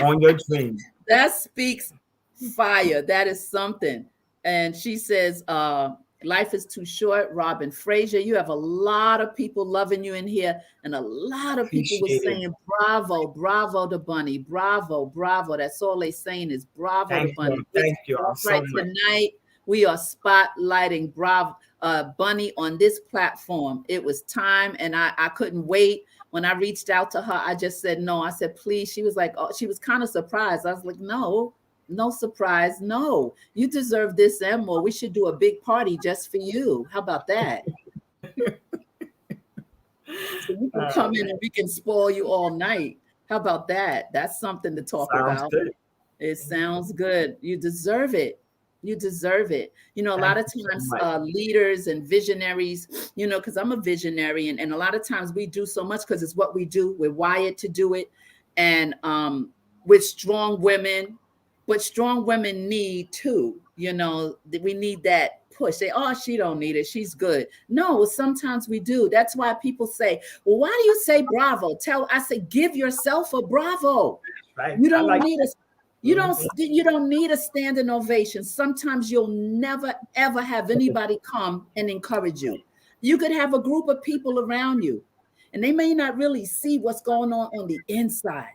on your dream. That speaks fire. That is something. And she says, life is too short. Robin Frazier, you have a lot of people loving you in here. And a lot of people were saying, bravo to Bunny. Bravo. That's all they saying is bravo to Bunny. Thank you. Right, tonight, we are spotlighting Bunny on this platform. It was time, and I couldn't wait. When I reached out to her, I just said no. I said, please. She was like, oh, she was kind of surprised. I was like, no surprise. No, you deserve this and more. We should do a big party just for you. How about that? So you can come in and we can spoil you all night. How about that? That's something to talk about. Good. It sounds good. You deserve it. You deserve it. A lot of times leaders and visionaries, because I'm a visionary, and a lot of times we do so much because it's what we do. We're wired to do it. And with strong women, but strong women need too, we need that push. Say, oh, she don't need it. She's good. No, sometimes we do. That's why people say, well, why do you say bravo? I say, give yourself a bravo. Right. You don't need a You don't need a standing ovation. Sometimes you'll never, ever have anybody come and encourage you. You could have a group of people around you, and they may not really see what's going on the inside,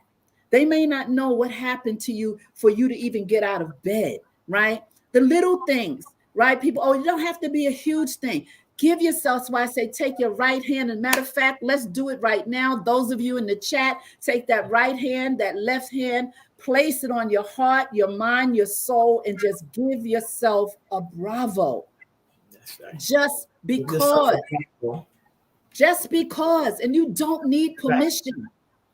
They may not know what happened to you for you to even get out of bed, right? The little things, right? People, oh, you don't have to be a huge thing. Give yourself, so I say, take your right hand. And matter of fact, let's do it right now. Those of you in the chat, take that right hand, that left hand, place it on your heart, your mind, your soul, and just give yourself a bravo. That's right. Just because. And you don't need permission.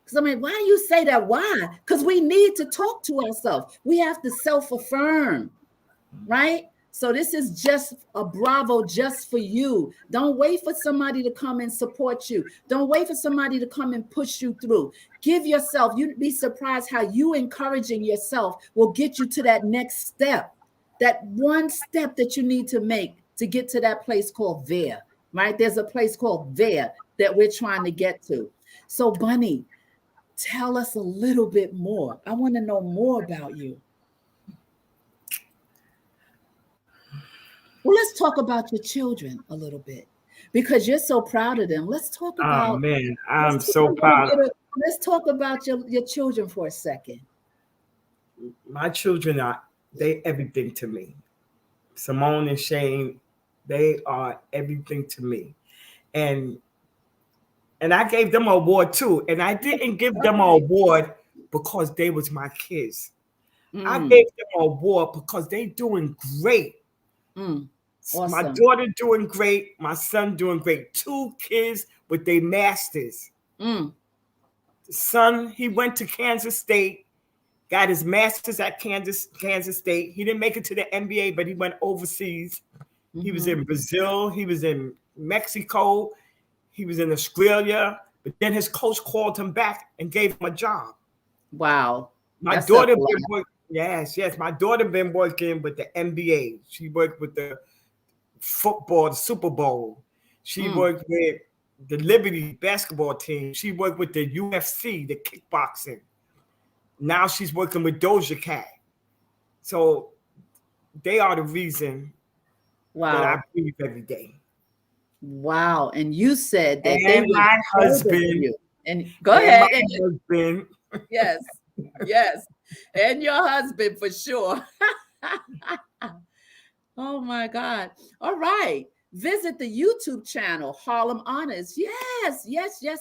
Because I mean, why do you say that? Why? Because we need to talk to ourselves. We have to self-affirm, right? So this is just a bravo just for you. Don't wait for somebody to come and support you. Don't wait for somebody to come and push you through. Give yourself, you'd be surprised how you encouraging yourself will get you to that next step, that one step that you need to make to get to that place called there, right? There's a place called there that we're trying to get to. So Bunny, tell us a little bit more. I want to know more about you. Well, let's talk about your children a little bit because you're so proud of them. Let's talk about. Oh man, I'm so proud. Let's talk about your children for a second. My children they everything to me. Simone and Shane, they are everything to me, and I gave them an award too. And I didn't give them an award because they was my kids. I gave them an award because they doing great. Awesome. My daughter doing great. My son doing great. 2 kids with their masters. The son, he went to Kansas State, got his master's at Kansas State. He didn't make it to the NBA, but he went overseas. He was in Brazil. He was in Mexico. He was in Australia. But then his coach called him back and gave him a job. Wow. My daughter been working. Yes. My daughter been working with the NBA. She worked with the football, the Super Bowl. She worked with the Liberty basketball team. She worked with the UFC, the kickboxing. Now she's working with Doja Cat. So they are the reason that I breathe every day. Wow. And you said that and my husband. And go ahead. My husband. Yes. And your husband for sure. Oh my God. All right. Visit the YouTube channel, Harlem Honors. Yes.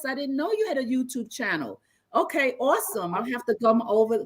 I didn't know you had a YouTube channel. Okay, awesome. I'll have to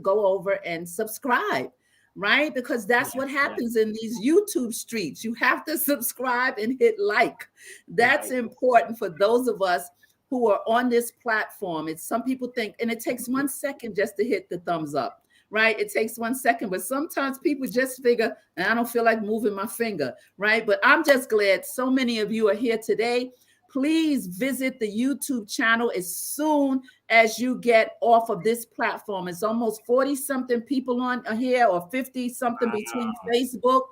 go over and subscribe, right? Because that's what happens in these YouTube streets. You have to subscribe and hit like. That's important for those of us who are on this platform. It's some people think, and it takes 1 second just to hit the thumbs up, right? It takes 1 second, but sometimes people just figure, and I don't feel like moving my finger, right? But I'm just glad so many of you are here today. Please visit the YouTube channel as soon as you get off of this platform. It's almost 40-something people on here, or 50-something between Facebook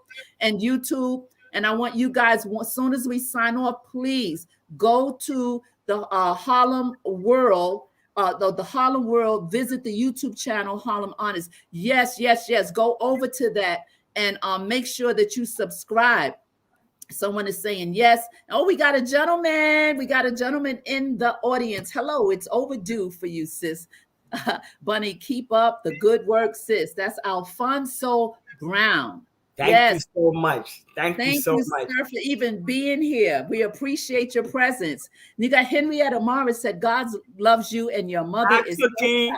and YouTube. And I want you guys, as soon as we sign off, please go to the Harlem World, the Harlem World, visit the YouTube channel, Harlem Honors. Yes. Go over to that and make sure that you subscribe. Someone is saying yes. Oh, we got a gentleman. We got a gentleman in the audience. Hello, it's overdue for you, sis. Bunny, keep up the good work, sis. That's Alfonso Brown. Thank you so much. Thank you so much, sir, for even being here. We appreciate your presence. You got Henrietta Morris said, God loves you and your mother is Thank you,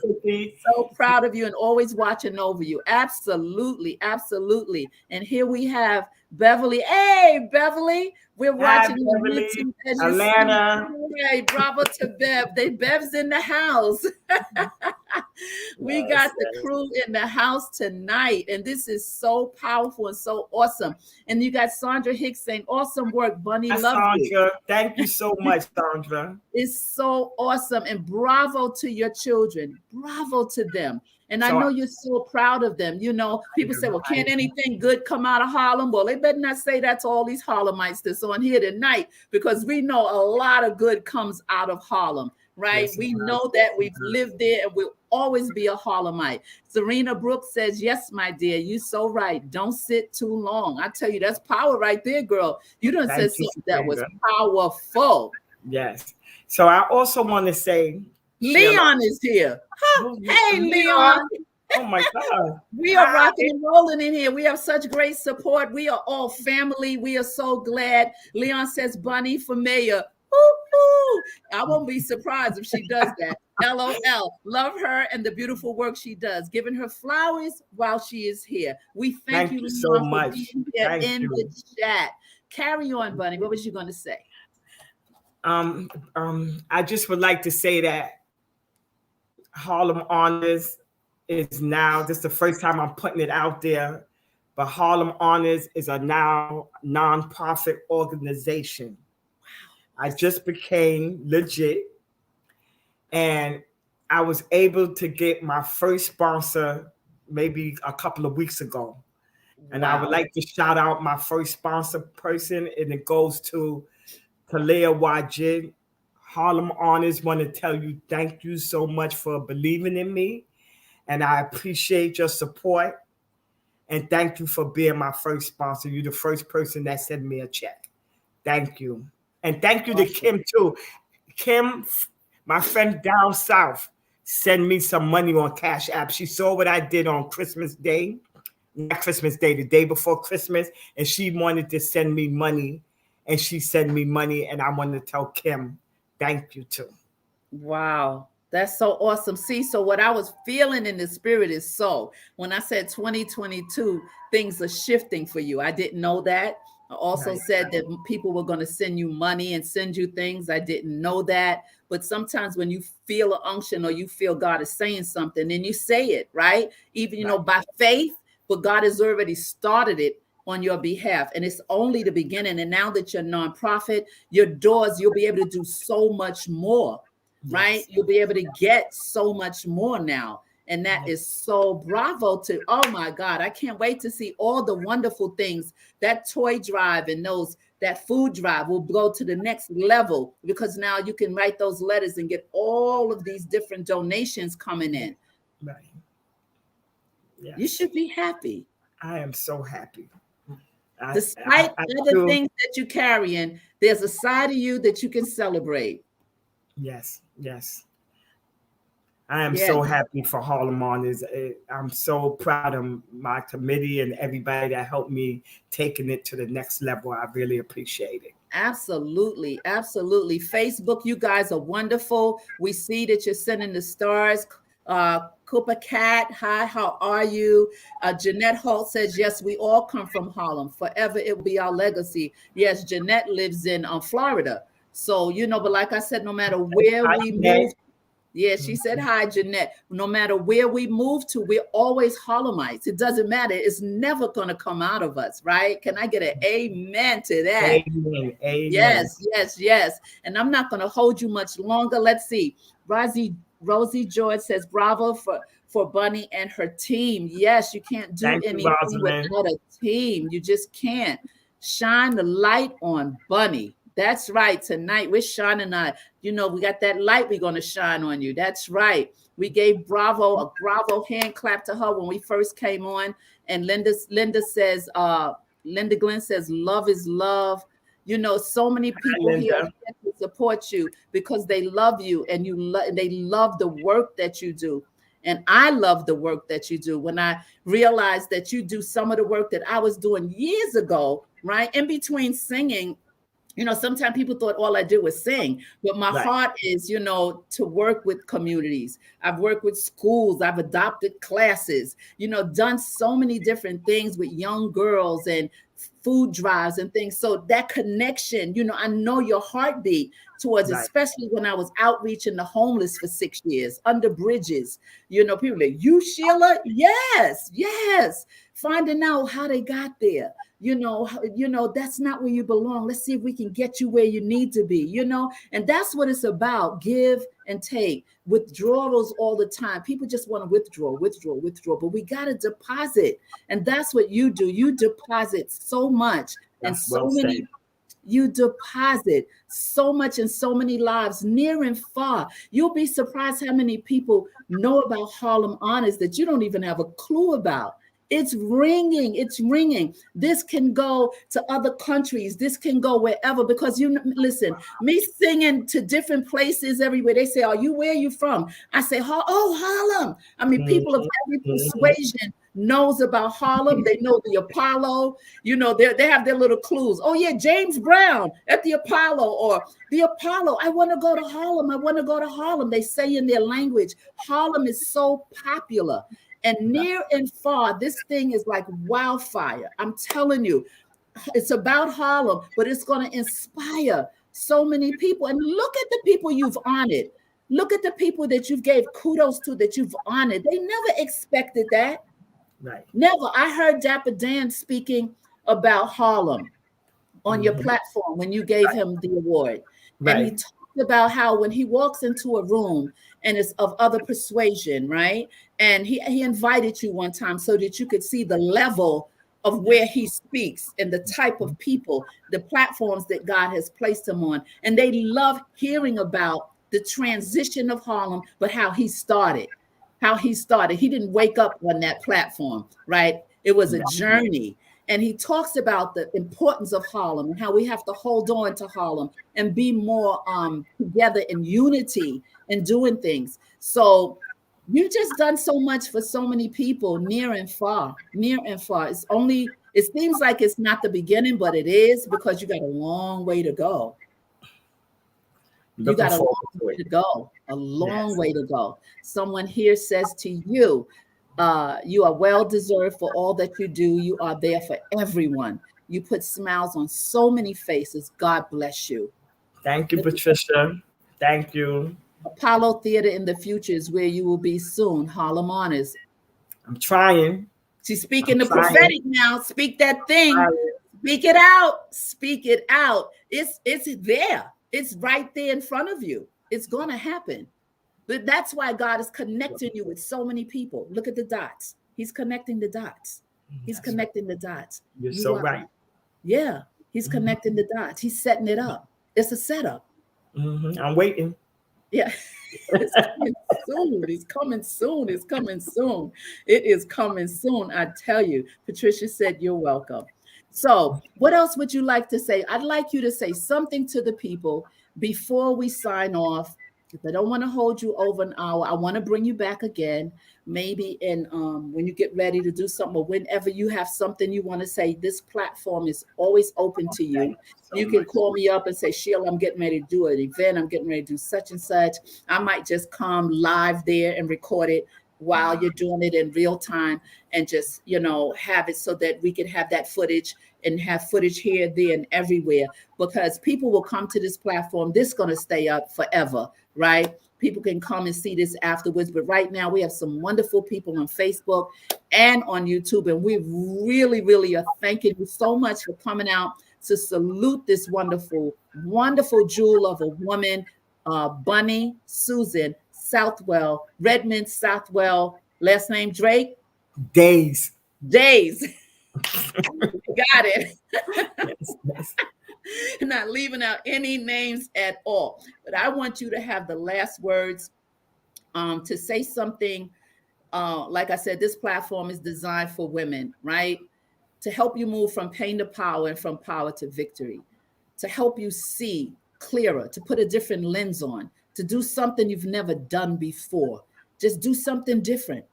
Cookie. So proud of you and always watching over you. Absolutely. And here we have Beverly. Hey, Beverly. We're watching Beverly, Atlanta. Hey, bravo to Bev. Bev's in the house. We got the crew in the house tonight, and this is so powerful and so awesome. And you got Sandra Hicks saying, awesome work, Bunny. Love you. Thank you so much, Sandra. It's so awesome. And bravo to your children. Bravo to them. And I know you're so proud of them. You know, people say, well, can't anything good come out of Harlem? Well, they better not say that to all these Harlemites that's on here tonight, because we know a lot of good comes out of Harlem, right? Yes, we know that we've lived there and we'll always be a Harlemite. Serena Brooks says, yes, my dear, you're so right. Don't sit too long. I tell you, that's power right there, girl. You done said something that was powerful. Yes. So I also want to say, Sheila. Leon is here. Huh? Hey, Leon. Oh my God. We are rocking and rolling in here. We have such great support. We are all family. We are so glad. Leon says Bunny for mayor. Woo-hoo. I won't be surprised if she does that. LOL. Love her and the beautiful work she does. Giving her flowers while she is here. We thank you, Leon, so much. for being here in the chat. Carry on, Bunny. What was you going to say? I just would like to say that Harlem Honors is now, this is the first time I'm putting it out there, but Harlem Honors is a now nonprofit organization. I just became legit, and I was able to get my first sponsor maybe a couple of weeks ago. And I would like to shout out my first sponsor person, and it goes to Talia Wajid. Harlem Honors want to tell you thank you so much for believing in me, and I appreciate your support. And thank you for being my first sponsor. You're the first person that sent me a check. Thank you. And thank you to Kim too. Kim, my friend down south, sent me some money on Cash App. She saw what I did on Christmas Day, not Christmas Day, the day before Christmas, and she wanted to send me money. And she sent me money, and I wanted to tell Kim, thank you too. Wow. That's so awesome. See, so what I was feeling in the spirit is so when I said 2022, things are shifting for you. I didn't know that. I also said that people were going to send you money and send you things. I didn't know that. But sometimes when you feel an unction or you feel God is saying something, then you say it, right? Even, you know, by faith, but God has already started it on your behalf. And it's only the beginning. And now that you're a nonprofit, your doors, you'll be able to do so much more, right? You'll be able to get so much more now. And that is so bravo to, oh my God, I can't wait to see all the wonderful things. That toy drive and that food drive will go to the next level, because now you can write those letters and get all of these different donations coming in. Right. Yes. You should be happy. I am so happy. Despite other things that you're carrying, there's a side of you that you can celebrate. Yes, yes. I am so happy for Harlem Honors. I'm so proud of my committee and everybody that helped me taking it to the next level. I really appreciate it. Absolutely. Absolutely. Facebook, you guys are wonderful. We see that you're sending the stars. Cooper Cat, hi, how are you? Jeanette Holt says, yes, we all come from Harlem. Forever it will be our legacy. Yes, Jeanette lives in Florida. So, you know, but like I said, no matter where we move, she said, hi, Jeanette. No matter where we move to, we're always Harlemites. It doesn't matter. It's never going to come out of us, right? Can I get an amen to that? Amen. Amen. Yes, yes, yes. And I'm not going to hold you much longer. Let's see. Rosie George says, bravo for Bunny and her team. Yes, you can't do anything without a team. You just can't. Shine the light on Bunny. That's right. Tonight we're shining on, you know, we got that light we're going to shine on you. That's right. We gave a bravo hand clap to her when we first came on. And Linda says, Linda Glenn says, love is love. You know, so many people here to support you because they love you and they love the work that you do. And I love the work that you do. When I realized that you do some of the work that I was doing years ago, right? In between singing, you know, sometimes people thought all I did was sing, but my heart is, you know, to work with communities. I've worked with schools. I've adopted classes, you know, done so many different things with young girls and food drives and things. So that connection, you know, I know your heartbeat towards, especially when I was outreaching the homeless for 6 years under bridges, you know, people like, you, Sheila? Yes, yes. Finding out how they got there. You know, that's not where you belong. Let's see if we can get you where you need to be, you know, and that's what it's about. Give and take. Withdrawals all the time. People just want to withdraw, but we got to deposit. And that's what you do. You deposit so much and you deposit so much in so many lives, near and far. You'll be surprised how many people know about Harlem Honors that you don't even have a clue about. It's ringing. It's ringing. This can go to other countries. This can go wherever, because listen, me singing to different places everywhere. They say, "Are you, where are you from?" I say, "Oh, Harlem." I mean, people of every persuasion knows about Harlem. They know the Apollo. You know, they have their little clues. Oh yeah, James Brown at the Apollo, or the Apollo. I want to go to Harlem. I want to go to Harlem. They say in their language. Harlem is so popular. And near and far, this thing is like wildfire. I'm telling you, it's about Harlem, but it's going to inspire so many people. And look at the people you've honored. Look at the people that you've gave kudos to, that you've honored. They never expected that. Right. Never. I heard Dapper Dan speaking about Harlem on your platform when you gave him the award. Right. And he talked about how when he walks into a room and it's of other persuasion, right? And he invited you one time so that you could see the level of where he speaks and the type of people, the platforms that God has placed him on. And they love hearing about the transition of Harlem, but how he started. He didn't wake up on that platform, right? It was a journey. And he talks about the importance of Harlem and how we have to hold on to Harlem and be more together in unity and doing things. So you've just done so much for so many people near and far. It seems like it's not the beginning, but it is, because you got a long way to go. You got a long way to go, way to go. Someone here says to you, you are well-deserved for all that you do. You are there for everyone. You put smiles on so many faces. God bless you. Thank you, Patricia. Thank you. Apollo Theater in the future is where you will be soon. Harlem Honors. I'm trying. She's speaking the prophetic now. Speak that thing. Speak it out. Speak it out. It's there. It's right there in front of you. It's going to happen. But that's why God is connecting you with so many people. Look at the dots. He's connecting the dots. He's connecting the dots. You're so right. Yeah. He's connecting the dots. He's setting it up. It's a setup. I'm waiting. Yeah. It's coming soon. It's coming soon. It's coming soon. It is coming soon. I tell you. Patricia said, you're welcome. So what else would you like to say? I'd like you to say something to the people before we sign off. If I don't want to hold you over an hour, I want to bring you back again, maybe when you get ready to do something, or whenever you have something you want to say. This platform is always open to you. You can call me up and say, Sheila, I'm getting ready to do an event. I'm getting ready to do such and such. I might just come live there and record it while you're doing it in real time, and just, have it so that we can have that footage and have footage here, there, and everywhere, because people will come to this platform. This is going to stay up forever, right? People can come and see this afterwards. But right now we have some wonderful people on Facebook and on YouTube. And we really, really are thanking you so much for coming out to salute this wonderful, wonderful jewel of a woman, Bunny Susan Southwell, Redmond-Southwell, last name Drake? Days. Got it. Yes. Not leaving out any names at all. But I want you to have the last words to say something. Like I said, this platform is designed for women, right? To help you move from pain to power and from power to victory, to help you see clearer, to put a different lens on, to do something you've never done before. Just do something different.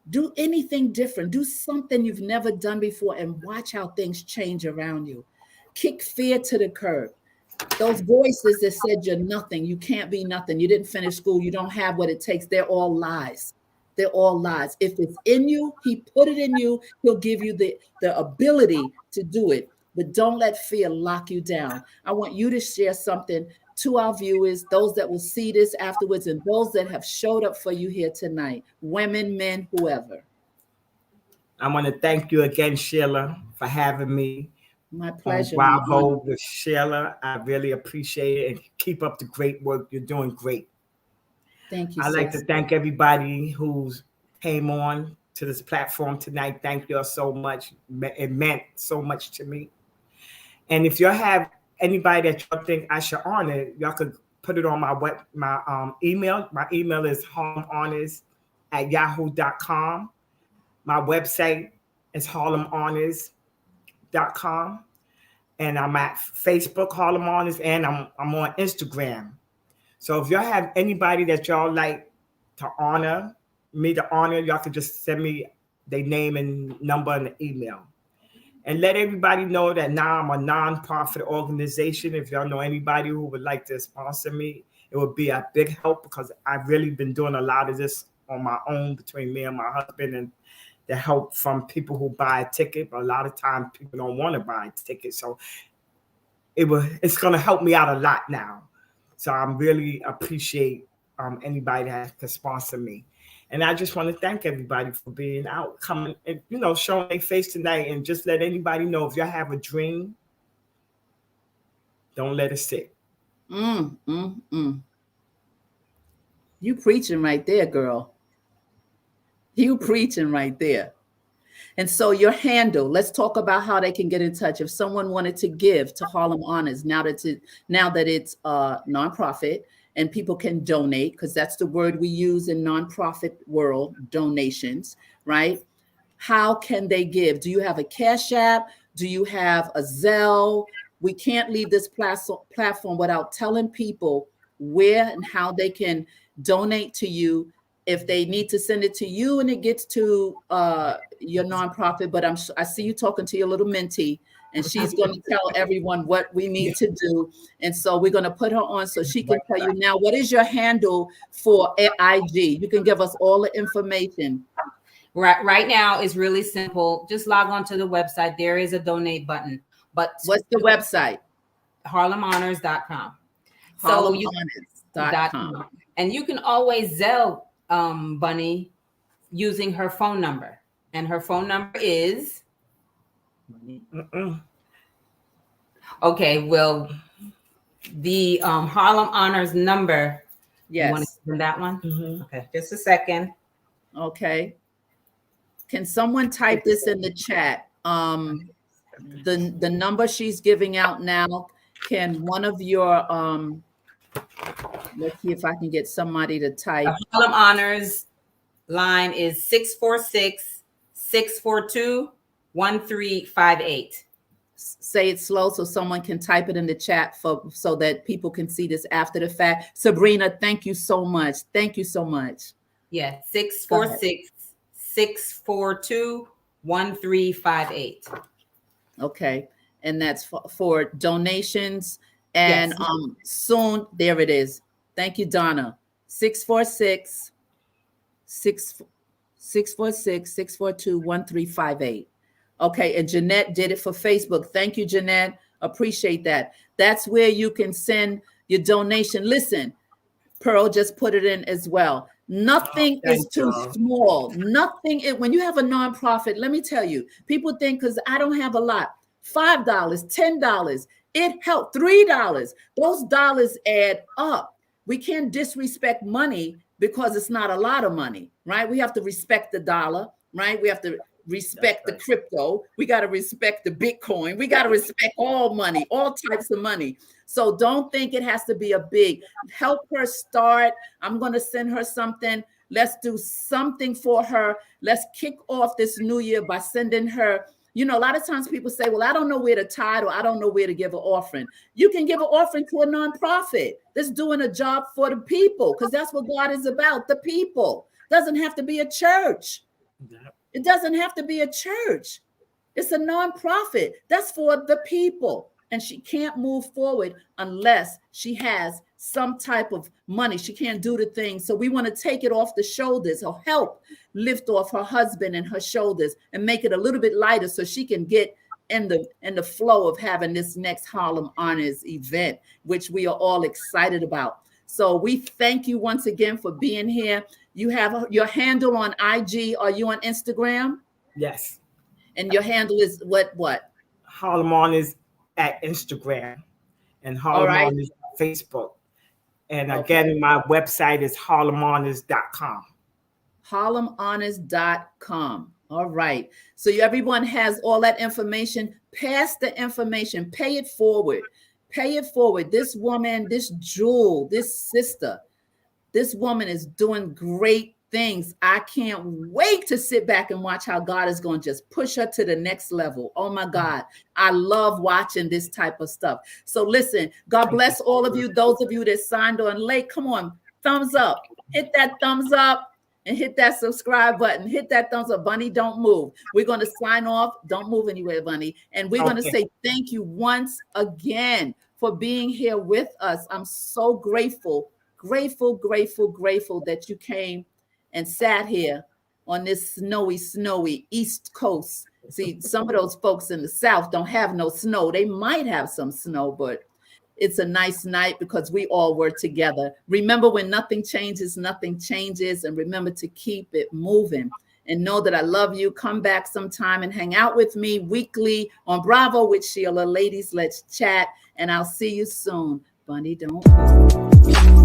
Do anything different. Do something you've never done before, and watch how things change around you. Kick fear to the curb. Those voices that said you're nothing, you can't be nothing, you didn't finish school, you don't have what it takes, they're all lies. They're all lies. If it's in you, he put it in you. He'll give you the ability to do it. But don't let fear lock you down. I want you to share something to our viewers, those that will see this afterwards, and those that have showed up for you here tonight, women, men, whoever. I want to thank you again, Sheila, for having me. My pleasure. Bravo with Sheila. I really appreciate it, and keep up the great work. You're doing great. Thank you. I'd like to thank everybody who's came on to this platform tonight. Thank you all so much. It meant so much to me. And if you have anybody that you think I should honor, y'all could put it on my email. My email is harlemhonors@yahoo.com. My website is harlemhonors.com. And I'm at Facebook, Harlem Honors, and I'm on Instagram. So if y'all have anybody that y'all like to honor, y'all can just send me their name and number and email. And let everybody know that now I'm a nonprofit organization. If y'all know anybody who would like to sponsor me, it would be a big help because I've really been doing a lot of this on my own between me and my husband, and the help from people who buy a ticket. But a lot of times people don't want to buy a ticket. So it's going to help me out a lot now. So I'm really appreciate anybody that can sponsor me. And I just want to thank everybody for being out, coming and, showing their face tonight, and just let anybody know if y'all have a dream, don't let it sit. You preaching right there, girl. You preaching right there. And so your handle, let's talk about how they can get in touch. If someone wanted to give to Harlem Honors, now that it's a nonprofit and people can donate, because that's the word we use in nonprofit world, donations, right? How can they give? Do you have a Cash App? Do you have a Zelle? We can't leave this platform without telling people where and how they can donate to you. If they need to send it to you and it gets to your nonprofit, but I see you talking to your little mentee, and she's going to tell everyone what we need to do. And so we're going to put her on so she can tell you now, what is your handle for IG? You can give us all the information. Right now is really simple. Just log on to the website. There is a donate button. But what's the website? HarlemHonors.com. So HarlemHonors.com. And you can always Zelle Bunny using her phone number. And her phone number is okay, well, the Harlem Honors number. Yes. You want to send that one? Mm-hmm. Okay, just a second. Okay. Can someone type this in the chat? The number she's giving out now, can one of your let's see if I can get somebody to type. The Harlem Honors line is 646-642-1358. Say it slow so someone can type it in the chat so that people can see this after the fact. Sabrina, thank you so much. Thank you so much. Yeah, 646-642-1358. Okay, and that's for donations. And yes. Soon, there it is. Thank you, Donna. 646-642-1358. Okay, and Jeanette did it for Facebook. Thank you, Jeanette. Appreciate that. That's where you can send your donation. Listen, Pearl just put it in as well. Nothing is too small. Nothing. When you have a nonprofit, let me tell you, people think because I don't have a lot, $5, $10, it helped, $3. Those dollars add up. We can't disrespect money because it's not a lot of money, right? We have to respect the dollar, right? We have to respect the crypto. We got to respect the Bitcoin. We got to respect all money, all types of money. So don't think it has to be a big. Help her start. I'm going to send her something. Let's do something for her. Let's kick off this new year by sending her. A lot of times people say, well, I don't know where to tithe or I don't know where to give an offering. You can give an offering to a nonprofit that's doing a job for the people, because that's what God is about, the people. Doesn't have to be a church. It doesn't have to be a church. It's a nonprofit. That's for the people. And she can't move forward unless she has some type of money. She can't do the thing. So we want to take it off the shoulders or help lift off her husband and her shoulders and make it a little bit lighter so she can get in the flow of having this next Harlem Honors event, which we are all excited about. So we thank you once again for being here. You have your handle on IG. Are you on Instagram? Yes. And your handle is what? Harlem Honors at Instagram and Harlem Honors on Facebook. And again, my website is harlemhonors.com. harlemhonors.com. All right. So everyone has all that information. Pass the information. Pay it forward. Pay it forward. This woman, this jewel, this sister, this woman is doing great things. I can't wait to sit back and watch how God is going to just push her to the next level. Oh my God. I love watching this type of stuff. So listen, God bless all of you. Those of you that signed on late, come on, thumbs up, hit that thumbs up and hit that subscribe button. Hit that thumbs up. Bunny, don't move. We're going to sign off. Don't move anywhere, Bunny. And we're going to say thank you once again for being here with us. I'm so grateful that you came and sat here on this snowy East Coast. See, some of those folks in the South don't have no snow. They might have some snow, but it's a nice night because we all were together. Remember, when nothing changes, nothing changes. And remember to keep it moving. And know that I love you. Come back sometime and hang out with me weekly on Bravo with Sheila. Ladies, let's chat. And I'll see you soon. Bunny, don't move.